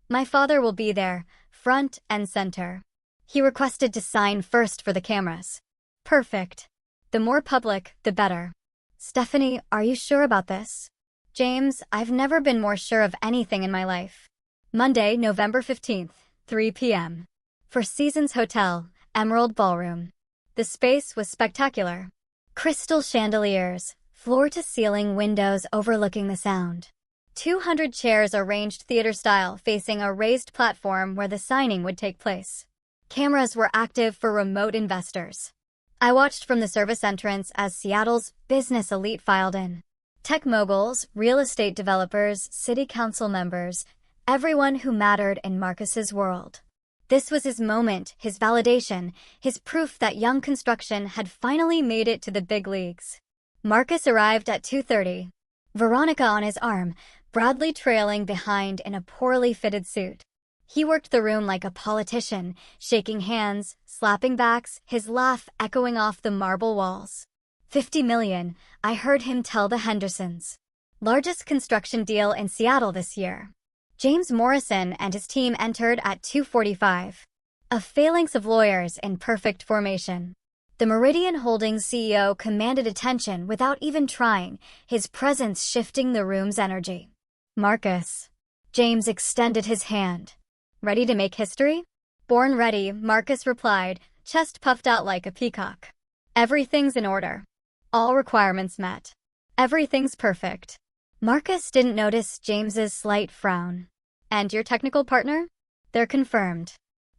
My father will be there, front and center. He requested to sign first for the cameras. Perfect. The more public, the better. Stephanie, are you sure about this? James, I've never been more sure of anything in my life. Monday, November 15th, 3 p.m. Four Seasons Hotel, Emerald Ballroom. The space was spectacular. Crystal chandeliers, floor-to-ceiling windows overlooking the sound. 200 chairs arranged theater-style facing a raised platform where the signing would take place. Cameras were active for remote investors. I watched from the service entrance as Seattle's business elite filed in. Tech moguls, real estate developers, city council members, everyone who mattered in Marcus's world. This was his moment, his validation, his proof that young construction had finally made it to the big leagues. Marcus arrived at 2:30. Veronica on his arm, Bradley trailing behind in a poorly fitted suit. He worked the room like a politician, shaking hands, slapping backs, his laugh echoing off the marble walls. 50 million, I heard him tell the Hendersons. Largest construction deal in Seattle this year. James Morrison and his team entered at 2:45. A phalanx of lawyers in perfect formation. The Meridian Holdings CEO commanded attention without even trying, his presence shifting the room's energy. Marcus. James extended his hand. Ready to make history? Born ready, Marcus replied, chest puffed out like a peacock. Everything's in order. All requirements met. Everything's perfect. Marcus didn't notice James's slight frown. And your technical partner? They're confirmed.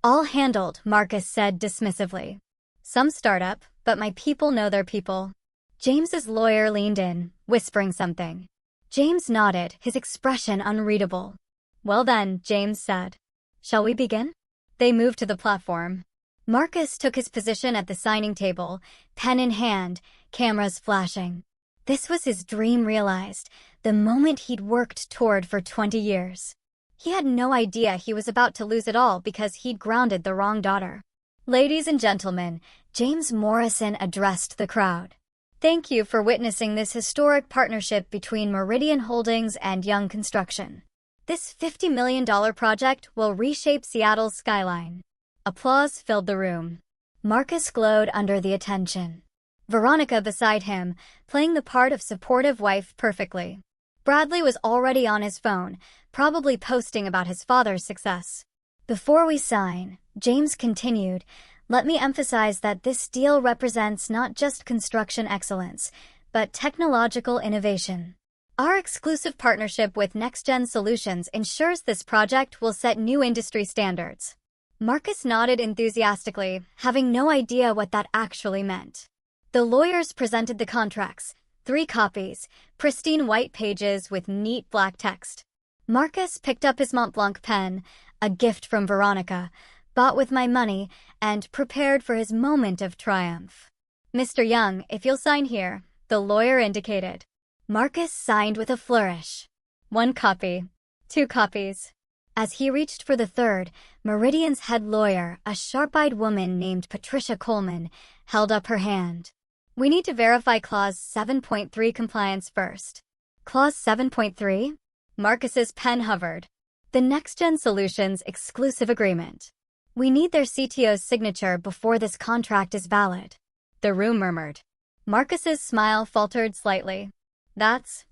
All handled, Marcus said dismissively. Some startup, but my people know their people. James's lawyer leaned in, whispering something. James nodded, his expression unreadable. Well then, James said. Shall we begin? They moved to the platform. Marcus took his position at the signing table, pen in hand, cameras flashing. This was his dream realized, the moment he'd worked toward for 20 years. He had no idea he was about to lose it all because he'd grounded the wrong daughter. Ladies and gentlemen, James Morrison addressed the crowd. Thank you for witnessing this historic partnership between Meridian Holdings and Young Construction. This $50 million project will reshape Seattle's skyline. Applause filled the room. Marcus glowed under the attention. Veronica beside him, playing the part of supportive wife perfectly. Bradley was already on his phone, probably posting about his father's success. Before we sign, James continued, let me emphasize that this deal represents not just construction excellence, but technological innovation. Our exclusive partnership with NextGen Solutions ensures this project will set new industry standards. Marcus nodded enthusiastically, having no idea what that actually meant. The lawyers presented the contracts, 3 copies, pristine white pages with neat black text. Marcus picked up his Montblanc pen, a gift from Veronica, bought with my money, and prepared for his moment of triumph. Mr. Young, if you'll sign here, the lawyer indicated. Marcus signed with a flourish. 1 copy. 2 copies. As he reached for the 3rd, Meridian's head lawyer, a sharp-eyed woman named Patricia Coleman, held up her hand. We need to verify Clause 7.3 compliance first. Clause 7.3? Marcus's pen hovered. The NextGen Solutions exclusive agreement. We need their CTO's signature before this contract is valid. The room murmured. Marcus's smile faltered slightly. That's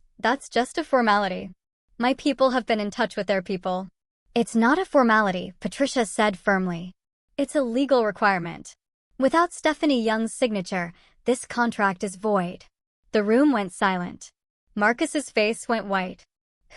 just a formality. My people have been in touch with their people. It's not a formality, Patricia said firmly. It's a legal requirement. Without Stephanie Young's signature, this contract is void. The room went silent. Marcus's face went white.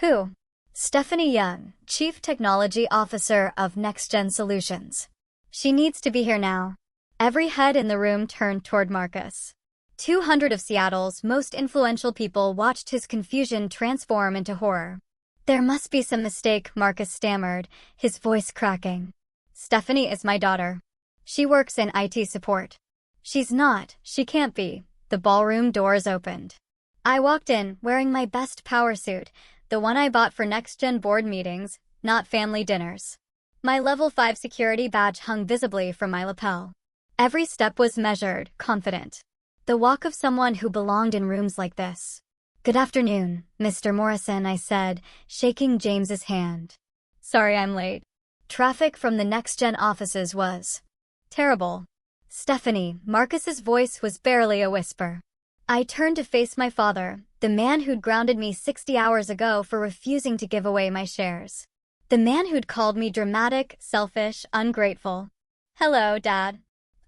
Who? Stephanie Young, Chief Technology Officer of NextGen Solutions. She needs to be here now. Every head in the room turned toward Marcus. 200 of Seattle's most influential people watched his confusion transform into horror. There must be some mistake, Marcus stammered, his voice cracking. Stephanie is my daughter. She works in IT support. She's not, she can't be. The ballroom doors opened. I walked in, wearing my best power suit, the one I bought for NextGen board meetings, not family dinners. My level 5 security badge hung visibly from my lapel. Every step was measured, confident. The walk of someone who belonged in rooms like this. Good afternoon, Mr. Morrison, I said, shaking James's hand. Sorry I'm late. Traffic from the NextGen offices was terrible. Stephanie, Marcus's voice was barely a whisper. I turned to face my father, the man who'd grounded me 60 hours ago for refusing to give away my shares. The man who'd called me dramatic, selfish, ungrateful. Hello, Dad.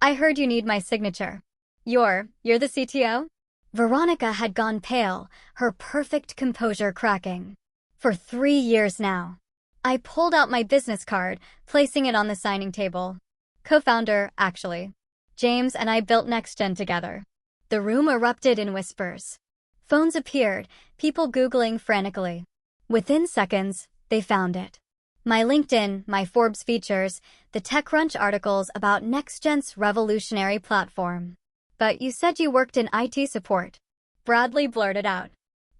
I heard you need my signature. You're the CTO? Veronica had gone pale, her perfect composure cracking. For 3 years now. I pulled out my business card, placing it on the signing table. Co-founder, actually. James and I built NextGen together. The room erupted in whispers. Phones appeared, people Googling frantically. Within seconds, they found it. My LinkedIn, my Forbes features, the TechCrunch articles about NextGen's revolutionary platform. But you said you worked in IT support. Bradley blurted out.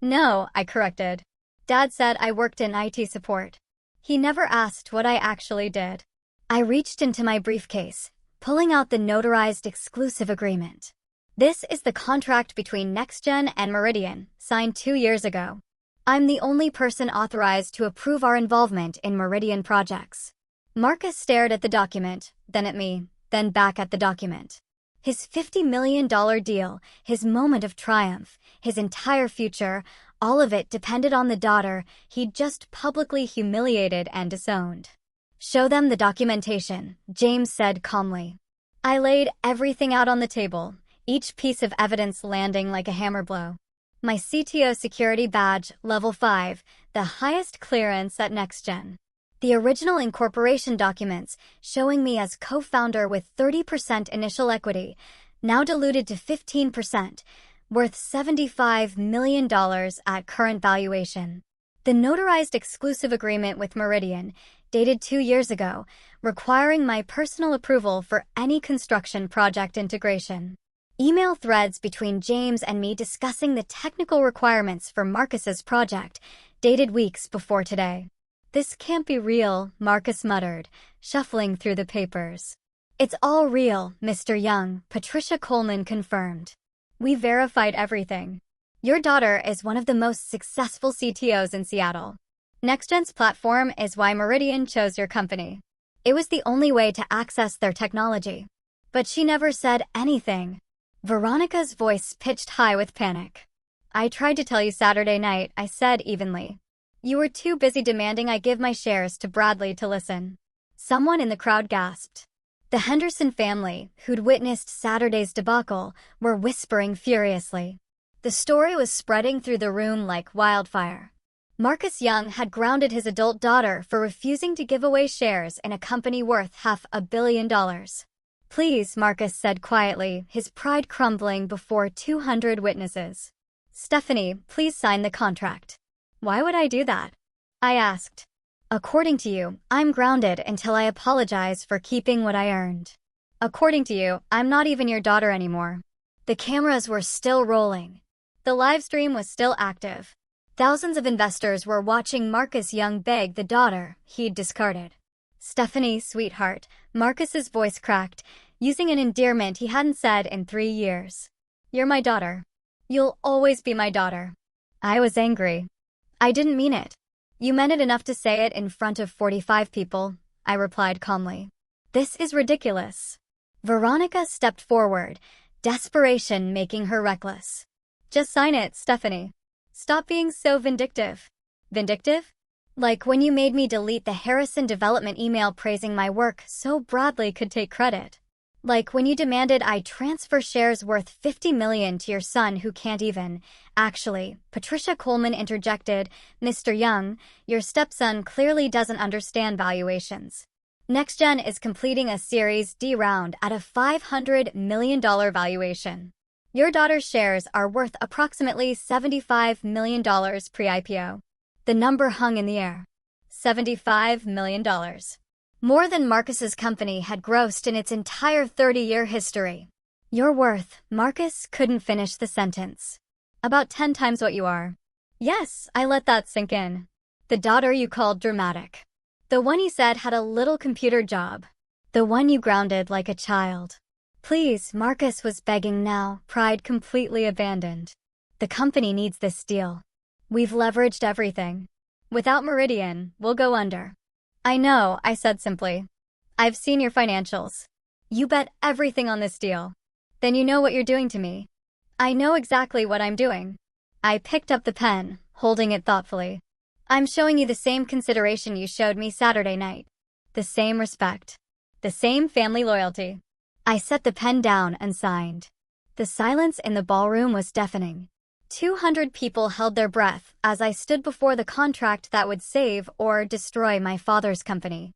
No, I corrected. Dad said I worked in IT support. He never asked what I actually did. I reached into my briefcase, pulling out the notarized exclusive agreement. This is the contract between NextGen and Meridian, signed 2 years ago. I'm the only person authorized to approve our involvement in Meridian projects. Marcus stared at the document, then at me, then back at the document. His $50 million deal, his moment of triumph, his entire future, all of it depended on the daughter he'd just publicly humiliated and disowned. Show them the documentation, James said calmly. I laid everything out on the table, each piece of evidence landing like a hammer blow. My CTO security badge, level 5, the highest clearance at NextGen. The original incorporation documents showing me as co-founder with 30% initial equity, now diluted to 15%, worth $75 million at current valuation. The notarized exclusive agreement with Meridian, dated 2 years ago, requiring my personal approval for any construction project integration. Email threads between James and me discussing the technical requirements for Marcus's project, dated weeks before today. This can't be real, Marcus muttered, shuffling through the papers. It's all real, Mr. Young, Patricia Coleman confirmed. We verified everything. Your daughter is one of the most successful CTOs in Seattle. NextGen's platform is why Meridian chose your company. It was the only way to access their technology. But she never said anything. Veronica's voice pitched high with panic. I tried to tell you Saturday night, I said evenly. You were too busy demanding I give my shares to Bradley to listen. Someone in the crowd gasped. The Henderson family, who'd witnessed Saturday's debacle, were whispering furiously. The story was spreading through the room like wildfire. Marcus Young had grounded his adult daughter for refusing to give away shares in a company worth $500 million. Please, Marcus said quietly, his pride crumbling before 200 witnesses. Stephanie, please sign the contract. Why would I do that? I asked. According to you, I'm grounded until I apologize for keeping what I earned. According to you, I'm not even your daughter anymore. The cameras were still rolling. The live stream was still active. Thousands of investors were watching Marcus Young beg the daughter he'd discarded. Stephanie, sweetheart, Marcus's voice cracked, using an endearment he hadn't said in 3 years. You're my daughter. You'll always be my daughter. I was angry. I didn't mean it. You meant it enough to say it in front of 45 people, I replied calmly. This is ridiculous. Veronica stepped forward, desperation making her reckless. Just sign it, Stephanie. Stop being so vindictive. Vindictive? Like when you made me delete the Harrison development email praising my work so Bradley could take credit. Like when you demanded I transfer shares worth $50 million to your son who can't even. Actually, Patricia Coleman interjected, Mr. Young, your stepson clearly doesn't understand valuations. NextGen is completing a Series D round at a $500 million valuation. Your daughter's shares are worth approximately $75 million pre-IPO. The number hung in the air. $75 million. More than Marcus's company had grossed in its entire 30-year history. Your worth, Marcus couldn't finish the sentence. About 10 times what you are. Yes, I let that sink in. The daughter you called dramatic. The one you said had a little computer job. The one you grounded like a child. Please, Marcus was begging now, pride completely abandoned. The company needs this deal. We've leveraged everything. Without Meridian, we'll go under. I know, I said simply. I've seen your financials. You bet everything on this deal. Then you know what you're doing to me. I know exactly what I'm doing. I picked up the pen, holding it thoughtfully. I'm showing you the same consideration you showed me Saturday night. The same respect. The same family loyalty. I set the pen down and signed. The silence in the ballroom was deafening. 200 people held their breath as I stood before the contract that would save or destroy my father's company.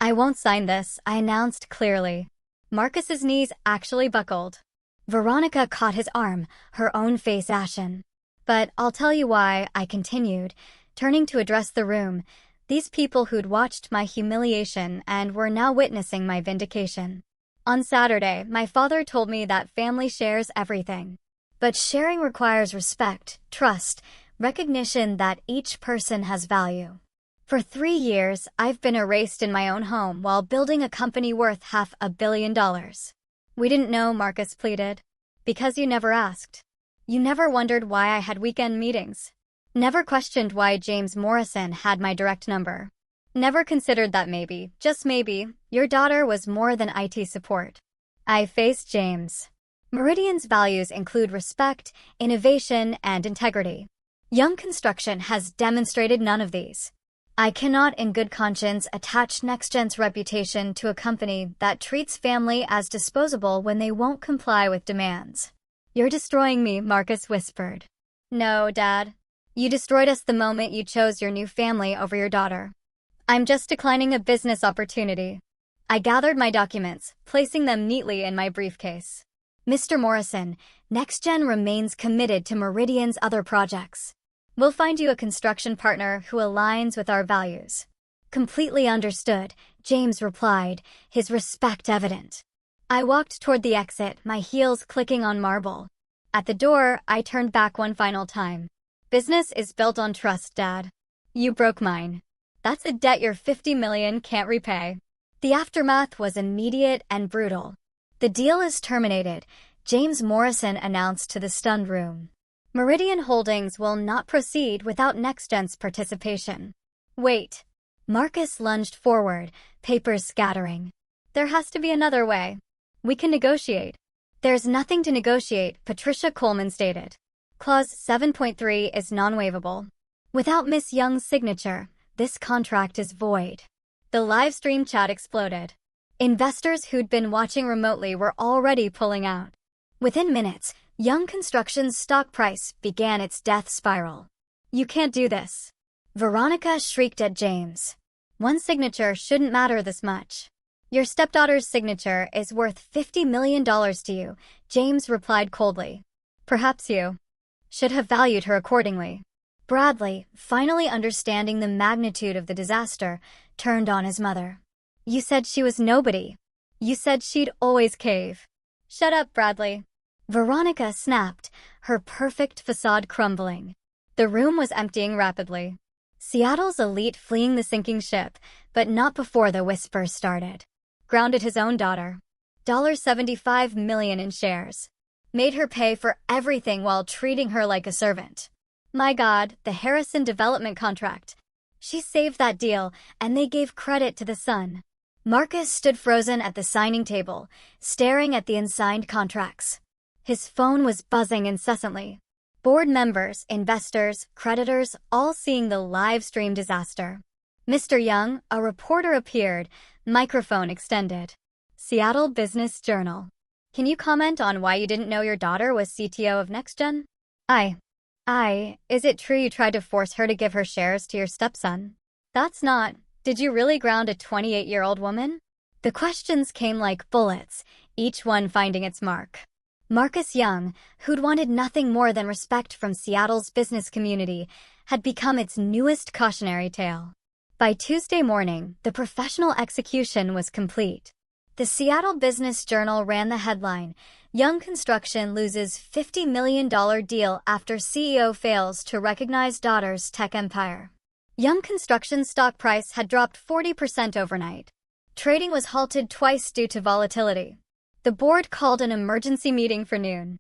I won't sign this, I announced clearly. Marcus's knees actually buckled. Veronica caught his arm, her own face ashen. But I'll tell you why, I continued, turning to address the room. These people who'd watched my humiliation and were now witnessing my vindication. On Saturday, my father told me that family shares everything. But sharing requires respect, trust, recognition that each person has value. For 3 years, I've been erased in my own home while building a company worth $500 million. We didn't know, Marcus pleaded. Because you never asked. You never wondered why I had weekend meetings. Never questioned why James Morrison had my direct number. Never considered that maybe, just maybe, your daughter was more than IT support. I faced James. Meridian's values include respect, innovation, and integrity. Young Construction has demonstrated none of these. I cannot in good conscience attach NextGen's reputation to a company that treats family as disposable when they won't comply with demands. You're destroying me, Marcus whispered. No, Dad. You destroyed us the moment you chose your new family over your daughter. I'm just declining a business opportunity. I gathered my documents, placing them neatly in my briefcase. Mr. Morrison, NextGen remains committed to Meridian's other projects. We'll find you a construction partner who aligns with our values. Completely understood, James replied, his respect evident. I walked toward the exit, my heels clicking on marble. At the door, I turned back one final time. Business is built on trust, Dad. You broke mine. That's a debt your $50 million can't repay. The aftermath was immediate and brutal. The deal is terminated, James Morrison announced to the stunned room. Meridian Holdings will not proceed without NextGen's participation. Wait. Marcus lunged forward, papers scattering. There has to be another way. We can negotiate. There's nothing to negotiate, Patricia Coleman stated. Clause 7.3 is non-waivable. Without Miss Young's signature, this contract is void. The live stream chat exploded. Investors who'd been watching remotely were already pulling out. Within minutes, Young Construction's stock price began its death spiral. You can't do this. Veronica shrieked at James. One signature shouldn't matter this much. Your stepdaughter's signature is worth $50 million to you, James replied coldly. Perhaps you should have valued her accordingly. Bradley, finally understanding the magnitude of the disaster, turned on his mother. You said she was nobody. You said she'd always cave. Shut up, Bradley. Veronica snapped, her perfect facade crumbling. The room was emptying rapidly. Seattle's elite fleeing the sinking ship, but not before the whisper started. Grounded his own daughter. $75 million in shares. Made her pay for everything while treating her like a servant. My God, the Harrison development contract. She saved that deal, and they gave credit to the son. Marcus stood frozen at the signing table, staring at the unsigned contracts. His phone was buzzing incessantly. Board members, investors, creditors, all seeing the live stream disaster. Mr. Young, a reporter appeared, microphone extended. Seattle Business Journal. Can you comment on why you didn't know your daughter was CTO of NextGen? Is it true you tried to force her to give her shares to your stepson? That's not. Did you really ground a 28-year-old woman? The questions came like bullets, each one finding its mark. Marcus Young, who'd wanted nothing more than respect from Seattle's business community, had become its newest cautionary tale. By Tuesday morning, the professional execution was complete. The Seattle Business Journal ran the headline, Young Construction loses $50 million deal after CEO fails to recognize daughter's tech empire. Young Construction's stock price had dropped 40% overnight. Trading was halted twice due to volatility. The board called an emergency meeting for noon.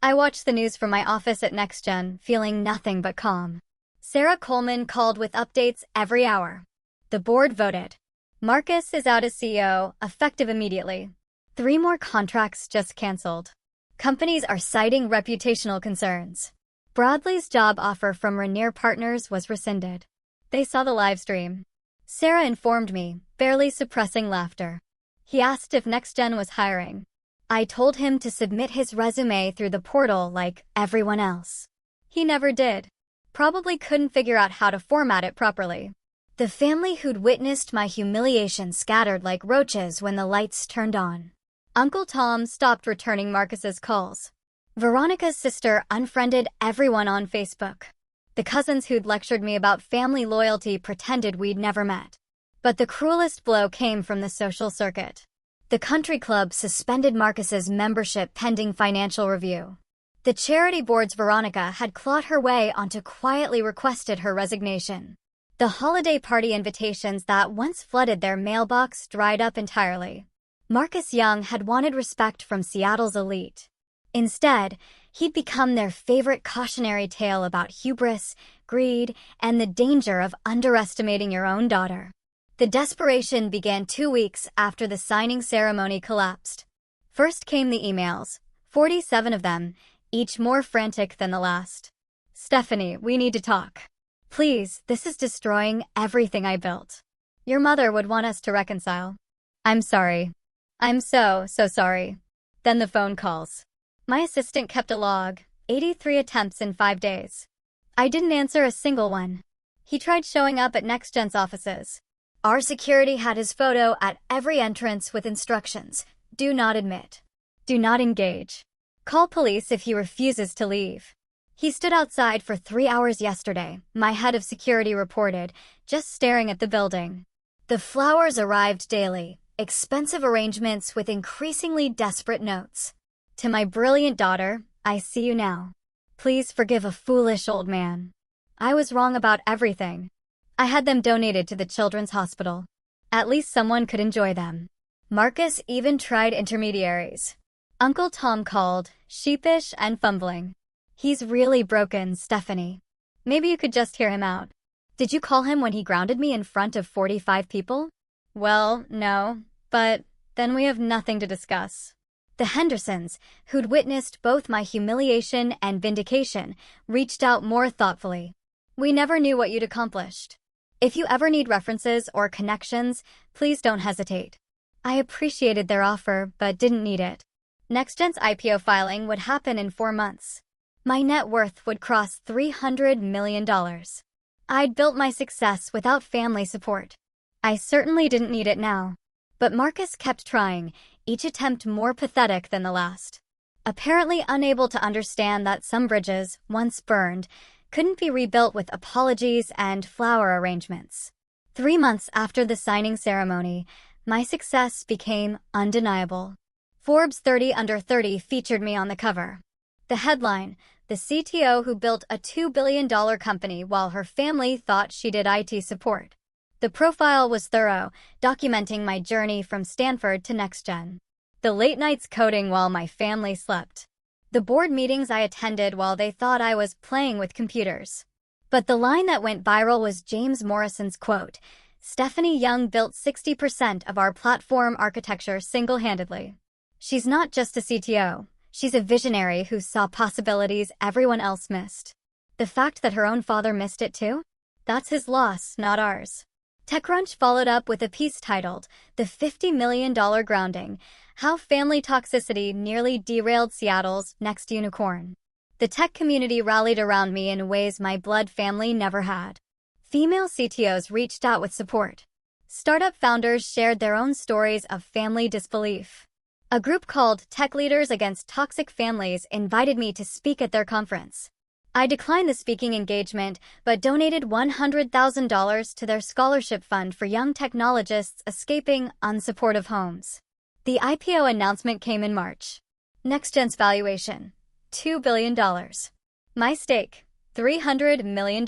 I watched the news from my office at NextGen, feeling nothing but calm. Sarah Coleman called with updates every hour. The board voted. Marcus is out as CEO, effective immediately. 3 more contracts just canceled. Companies are citing reputational concerns. Bradley's job offer from Rainier Partners was rescinded. They saw the live stream. Sarah informed me, barely suppressing laughter. He asked if NextGen was hiring. I told him to submit his resume through the portal like everyone else. He never did. Probably couldn't figure out how to format it properly. The family who'd witnessed my humiliation scattered like roaches when the lights turned on. Uncle Tom stopped returning Marcus's calls. Veronica's sister unfriended everyone on Facebook. The cousins who'd lectured me about family loyalty pretended we'd never met. But the cruelest blow came from the social circuit. The country club suspended Marcus's membership pending financial review. The charity board's Veronica had clawed her way onto quietly requested her resignation. The holiday party invitations that once flooded their mailbox dried up entirely. Marcus Young had wanted respect from Seattle's elite. Instead, he'd become their favorite cautionary tale about hubris, greed, and the danger of underestimating your own daughter. The desperation began 2 weeks after the signing ceremony collapsed. First came the emails, 47 of them, each more frantic than the last. "Stephanie, we need to talk. Please, this is destroying everything I built. Your mother would want us to reconcile. I'm sorry. I'm so sorry." Then the phone calls. My assistant kept a log, 83 attempts in 5 days. I didn't answer a single one. He tried showing up at NextGen's offices. Our security had his photo at every entrance with instructions: do not admit. Do not engage. Call police if he refuses to leave. He stood outside for 3 hours yesterday, my head of security reported, just staring at the building. The flowers arrived daily, expensive arrangements with increasingly desperate notes. "To my brilliant daughter, I see you now. Please forgive a foolish old man. I was wrong about everything. I had them donated to the children's hospital. At least someone could enjoy them." Marcus even tried intermediaries. Uncle Tom called, sheepish and fumbling. "He's really broken, Stephanie. Maybe you could just hear him out. Did you call him when he grounded me in front of 45 people? Well, no, but then we have nothing to discuss." The Hendersons, who'd witnessed both my humiliation and vindication, reached out more thoughtfully. "We never knew what you'd accomplished. If you ever need references or connections, please don't hesitate." I appreciated their offer, but didn't need it. NextGen's IPO filing would happen in 4 months. My net worth would cross $300 million. I'd built my success without family support. I certainly didn't need it now. But Marcus kept trying, each attempt more pathetic than the last. Apparently unable to understand that some bridges, once burned, couldn't be rebuilt with apologies and flower arrangements. 3 months after the signing ceremony, my success became undeniable. Forbes 30 Under 30 featured me on the cover. The headline: "The CTO who built a $2 billion company while her family thought she did IT support." The profile was thorough, documenting my journey from Stanford to NextGen. The late nights coding while my family slept. The board meetings I attended while they thought I was playing with computers. But the line that went viral was James Morrison's quote: "Stephanie Young built 60% of our platform architecture single-handedly." She's not just a CTO. She's a visionary who saw possibilities everyone else missed. The fact that her own father missed it too? That's his loss, not ours. TechCrunch followed up with a piece titled, "The $50 million Grounding: How Family Toxicity Nearly Derailed Seattle's Next Unicorn." The tech community rallied around me in ways my blood family never had. Female CTOs reached out with support. Startup founders shared their own stories of family disbelief. A group called Tech Leaders Against Toxic Families invited me to speak at their conference. I declined the speaking engagement, but donated $100,000 to their scholarship fund for young technologists escaping unsupportive homes. The IPO announcement came in March. NextGen's valuation: $2 billion. My stake: $300 million.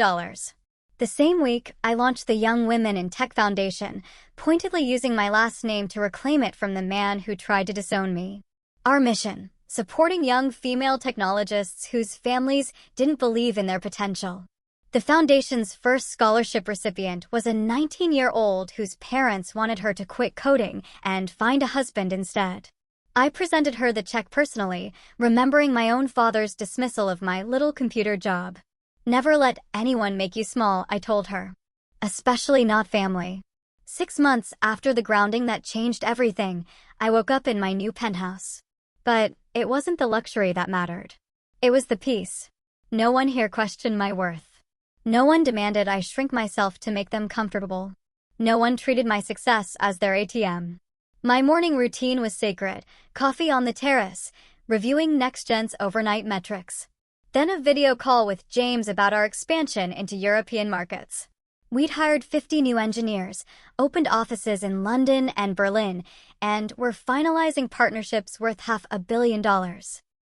The same week, I launched the Young Women in Tech Foundation, pointedly using my last name to reclaim it from the man who tried to disown me. Our mission: supporting young female technologists whose families didn't believe in their potential. The foundation's first scholarship recipient was a 19-year-old whose parents wanted her to quit coding and find a husband instead. I presented her the check personally, remembering my own father's dismissal of my little computer job. "Never let anyone make you small," I told her. Especially not family. 6 months after the grounding that changed everything, I woke up in my new penthouse. But it wasn't the luxury that mattered. It was the peace. No one here questioned my worth. No one demanded I shrink myself to make them comfortable. No one treated my success as their ATM. My morning routine was sacred: coffee on the terrace, reviewing NextGen's overnight metrics. Then a video call with James about our expansion into European markets. We'd hired 50 new engineers, opened offices in London and Berlin, and were finalizing partnerships worth $500 million.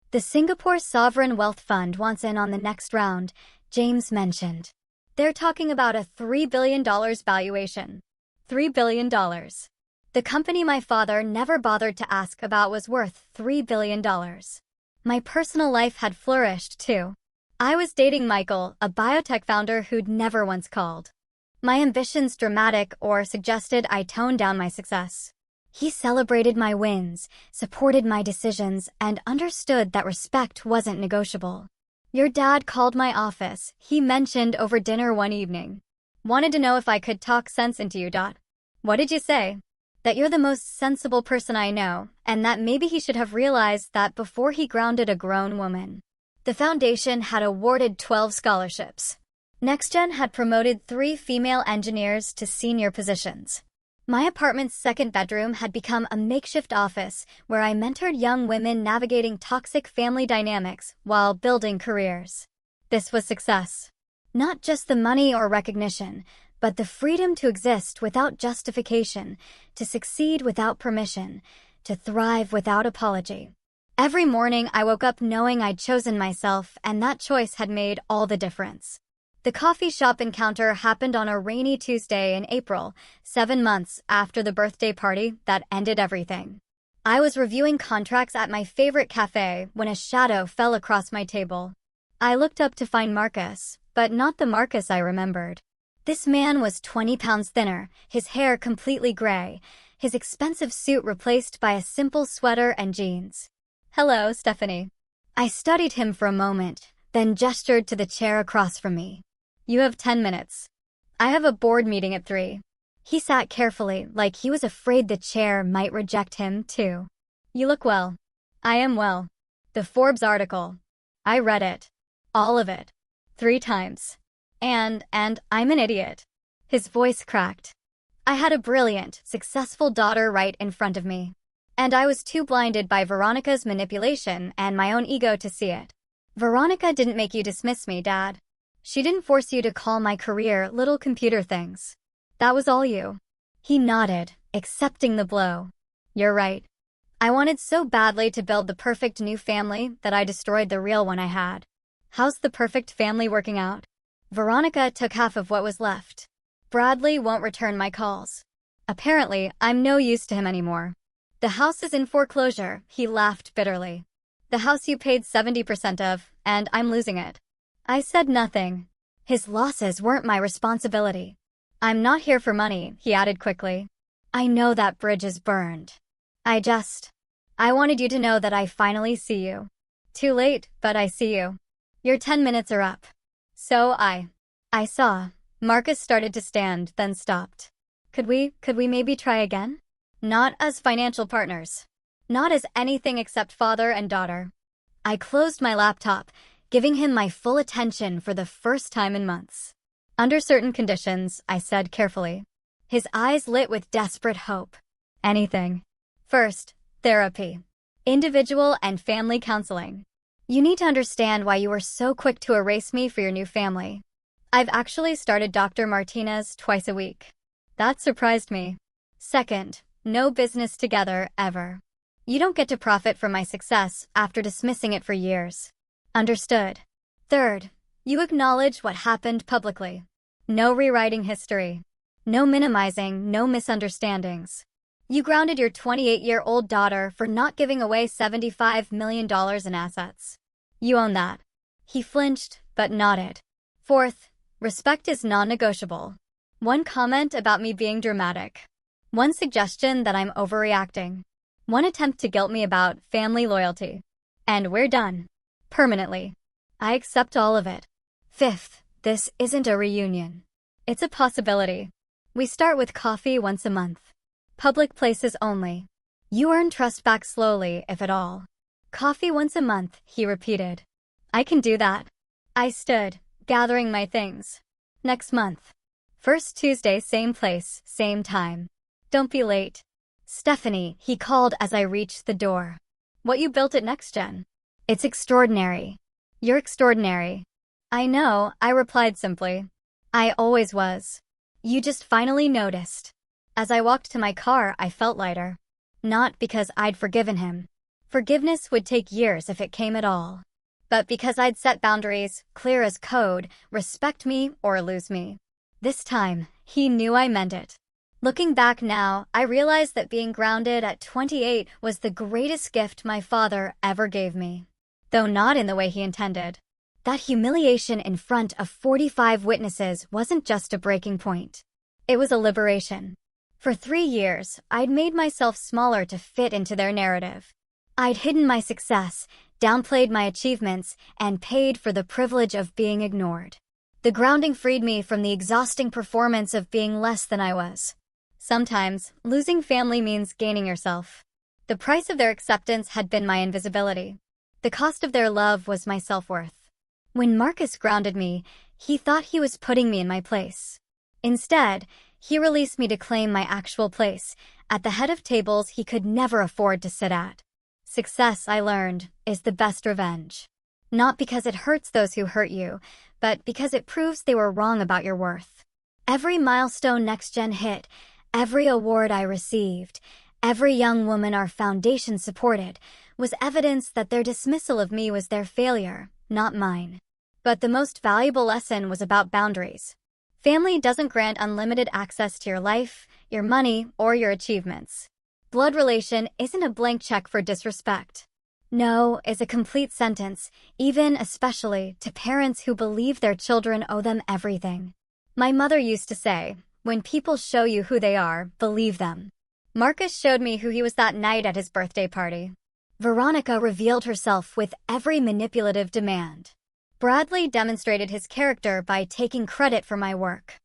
The Singapore Sovereign Wealth Fund wants in on the next round, James mentioned. They're talking about a $3 billion valuation. $3 billion. The company my father never bothered to ask about was worth $3 billion. My personal life had flourished, too. I was dating Michael, a biotech founder who'd never once called my ambitions dramatic or suggested I tone down my success. He celebrated my wins, supported my decisions, and understood that respect wasn't negotiable. Your dad called my office, he mentioned over dinner one evening. Wanted to know if I could talk sense into you. What did you say? That you're the most sensible person I know, and that maybe he should have realized that before he grounded a grown woman. The foundation had awarded 12 scholarships. NextGen had promoted 3 female engineers to senior positions. My apartment's second bedroom had become a makeshift office where I mentored young women navigating toxic family dynamics while building careers. This was success. Not just the money or recognition, but the freedom to exist without justification, to succeed without permission, to thrive without apology. Every morning I woke up knowing I'd chosen myself, and that choice had made all the difference. The coffee shop encounter happened on a rainy Tuesday in April, 7 months after the birthday party that ended everything. I was reviewing contracts at my favorite cafe when a shadow fell across my table. I looked up to find Marcus, but not the Marcus I remembered. This man was 20 pounds thinner, his hair completely gray, his expensive suit replaced by a simple sweater and jeans. "Hello, Stephanie." I studied him for a moment, then gestured to the chair across from me. "You have 10 minutes. I have a board meeting at 3. He sat carefully, like he was afraid the chair might reject him, too. "You look well." "I am well." The Forbes article. I read it. All of it. 3 times. And I'm an idiot. His voice cracked. I had a brilliant, successful daughter right in front of me. And I was too blinded by Veronica's manipulation and my own ego to see it. "Veronica didn't make you dismiss me, Dad. She didn't force you to call my career little computer things. That was all you." He nodded, accepting the blow. "You're right. I wanted so badly to build the perfect new family that I destroyed the real one I had. How's the perfect family working out?" Veronica took half of what was left. "Bradley won't return my calls. Apparently, I'm no use to him anymore. The house is in foreclosure," he laughed bitterly. "The house you paid 70% of, and I'm losing it." I said nothing. His losses weren't my responsibility. "I'm not here for money," he added quickly. "I know that bridge is burned. I wanted you to know that I finally see you. Too late, but I see you. Your 10 minutes are up." So I saw. Marcus started to stand, then stopped. Could we maybe try again? Not as financial partners. Not as anything except father and daughter. I closed my laptop, giving him my full attention for the first time in months. "Under certain conditions," I said carefully. His eyes lit with desperate hope. "Anything. First, therapy. Individual and family counseling. You need to understand why you were so quick to erase me for your new family. I've actually started Dr. Martinez twice a week." That surprised me. "Second, no business together, ever. You don't get to profit from my success after dismissing it for years." Understood. "Third, you acknowledge what happened publicly. No rewriting history. No minimizing, no misunderstandings. You grounded your 28-year-old daughter for not giving away $75 million in assets. You own that." He flinched, but nodded. "Fourth, respect is non-negotiable. One comment about me being dramatic. One suggestion that I'm overreacting. One attempt to guilt me about family loyalty. And we're done. Permanently. I accept all of it. Fifth, this isn't a reunion. It's a possibility. We start with coffee once a month. Public places only. You earn trust back slowly, if at all. Coffee once a month," he repeated. "I can do that." I stood, Gathering my things. Next month. First Tuesday, same place, same time. Don't be late. Stephanie, he called as I reached the door. What you built at NextGen? It's extraordinary. You're extraordinary. I know, I replied simply. I always was. You just finally noticed. As I walked to my car, I felt lighter. Not because I'd forgiven him. Forgiveness would take years if it came at all. But because I'd set boundaries, clear as code, respect me or lose me. This time, he knew I meant it. Looking back now, I realized that being grounded at 28 was the greatest gift my father ever gave me. Though not in the way he intended. That humiliation in front of 45 witnesses wasn't just a breaking point. It was a liberation. For 3 years, I'd made myself smaller to fit into their narrative. I'd hidden my success, downplayed my achievements, and paid for the privilege of being ignored. The grounding freed me from the exhausting performance of being less than I was. Sometimes, losing family means gaining yourself. The price of their acceptance had been my invisibility. The cost of their love was my self-worth. When Marcus grounded me, he thought he was putting me in my place. Instead, he released me to claim my actual place, at the head of tables he could never afford to sit at. Success, I learned, is the best revenge. Not because it hurts those who hurt you, but because it proves they were wrong about your worth. Every milestone NextGen hit, every award I received, every young woman our foundation supported, was evidence that their dismissal of me was their failure, not mine. But the most valuable lesson was about boundaries. Family doesn't grant unlimited access to your life, your money, or your achievements. Blood relation isn't a blank check for disrespect. No is a complete sentence, even especially to parents who believe their children owe them everything. My mother used to say, when people show you who they are, believe them. Marcus showed me who he was that night at his birthday party. Veronica revealed herself with every manipulative demand. Bradley demonstrated his character by taking credit for my work.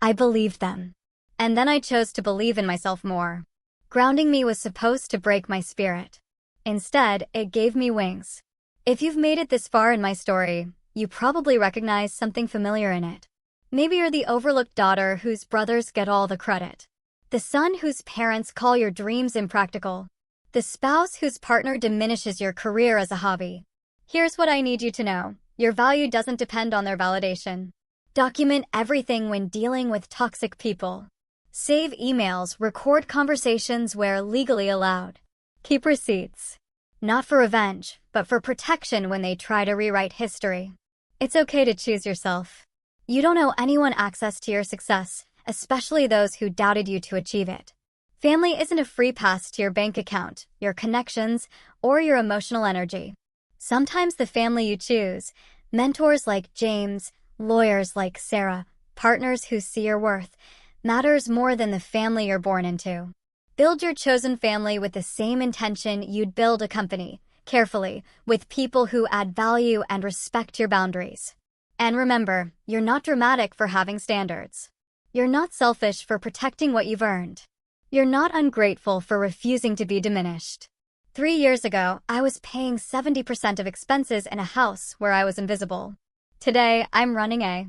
I believed them. And then I chose to believe in myself more. Grounding me was supposed to break my spirit. Instead, it gave me wings. If you've made it this far in my story, you probably recognize something familiar in it. Maybe you're the overlooked daughter whose brothers get all the credit. The son whose parents call your dreams impractical. The spouse whose partner diminishes your career as a hobby. Here's what I need you to know. Your value doesn't depend on their validation. Document everything when dealing with toxic people. Save emails, record conversations where legally allowed. Keep receipts. Not for revenge, but for protection when they try to rewrite history. It's okay to choose yourself. You don't owe anyone access to your success, especially those who doubted you to achieve it. Family isn't a free pass to your bank account, your connections, or your emotional energy. Sometimes the family you choose, mentors like James, lawyers like Sarah, partners who see your worth, matters more than the family you're born into. Build your chosen family with the same intention you'd build a company, carefully, with people who add value and respect your boundaries. And remember, you're not dramatic for having standards. You're not selfish for protecting what you've earned. You're not ungrateful for refusing to be diminished. 3 years ago, I was paying 70% of expenses in a house where I was invisible. Today, I'm running a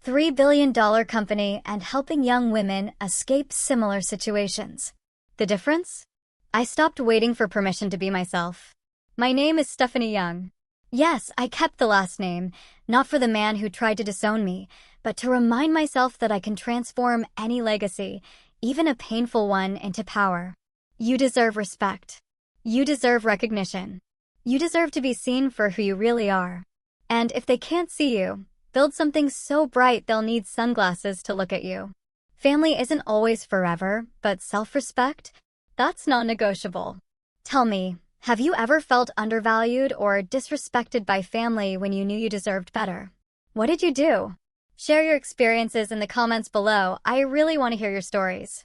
$3 billion company and helping young women escape similar situations. The difference? I stopped waiting for permission to be myself. My name is Stephanie Young. Yes, I kept the last name, not for the man who tried to disown me, but to remind myself that I can transform any legacy, even a painful one, into power. You deserve respect. You deserve recognition. You deserve to be seen for who you really are. And if they can't see you, build something so bright they'll need sunglasses to look at you. Family isn't always forever, but self-respect? That's non-negotiable. Tell me, have you ever felt undervalued or disrespected by family when you knew you deserved better? What did you do? Share your experiences in the comments below. I really want to hear your stories.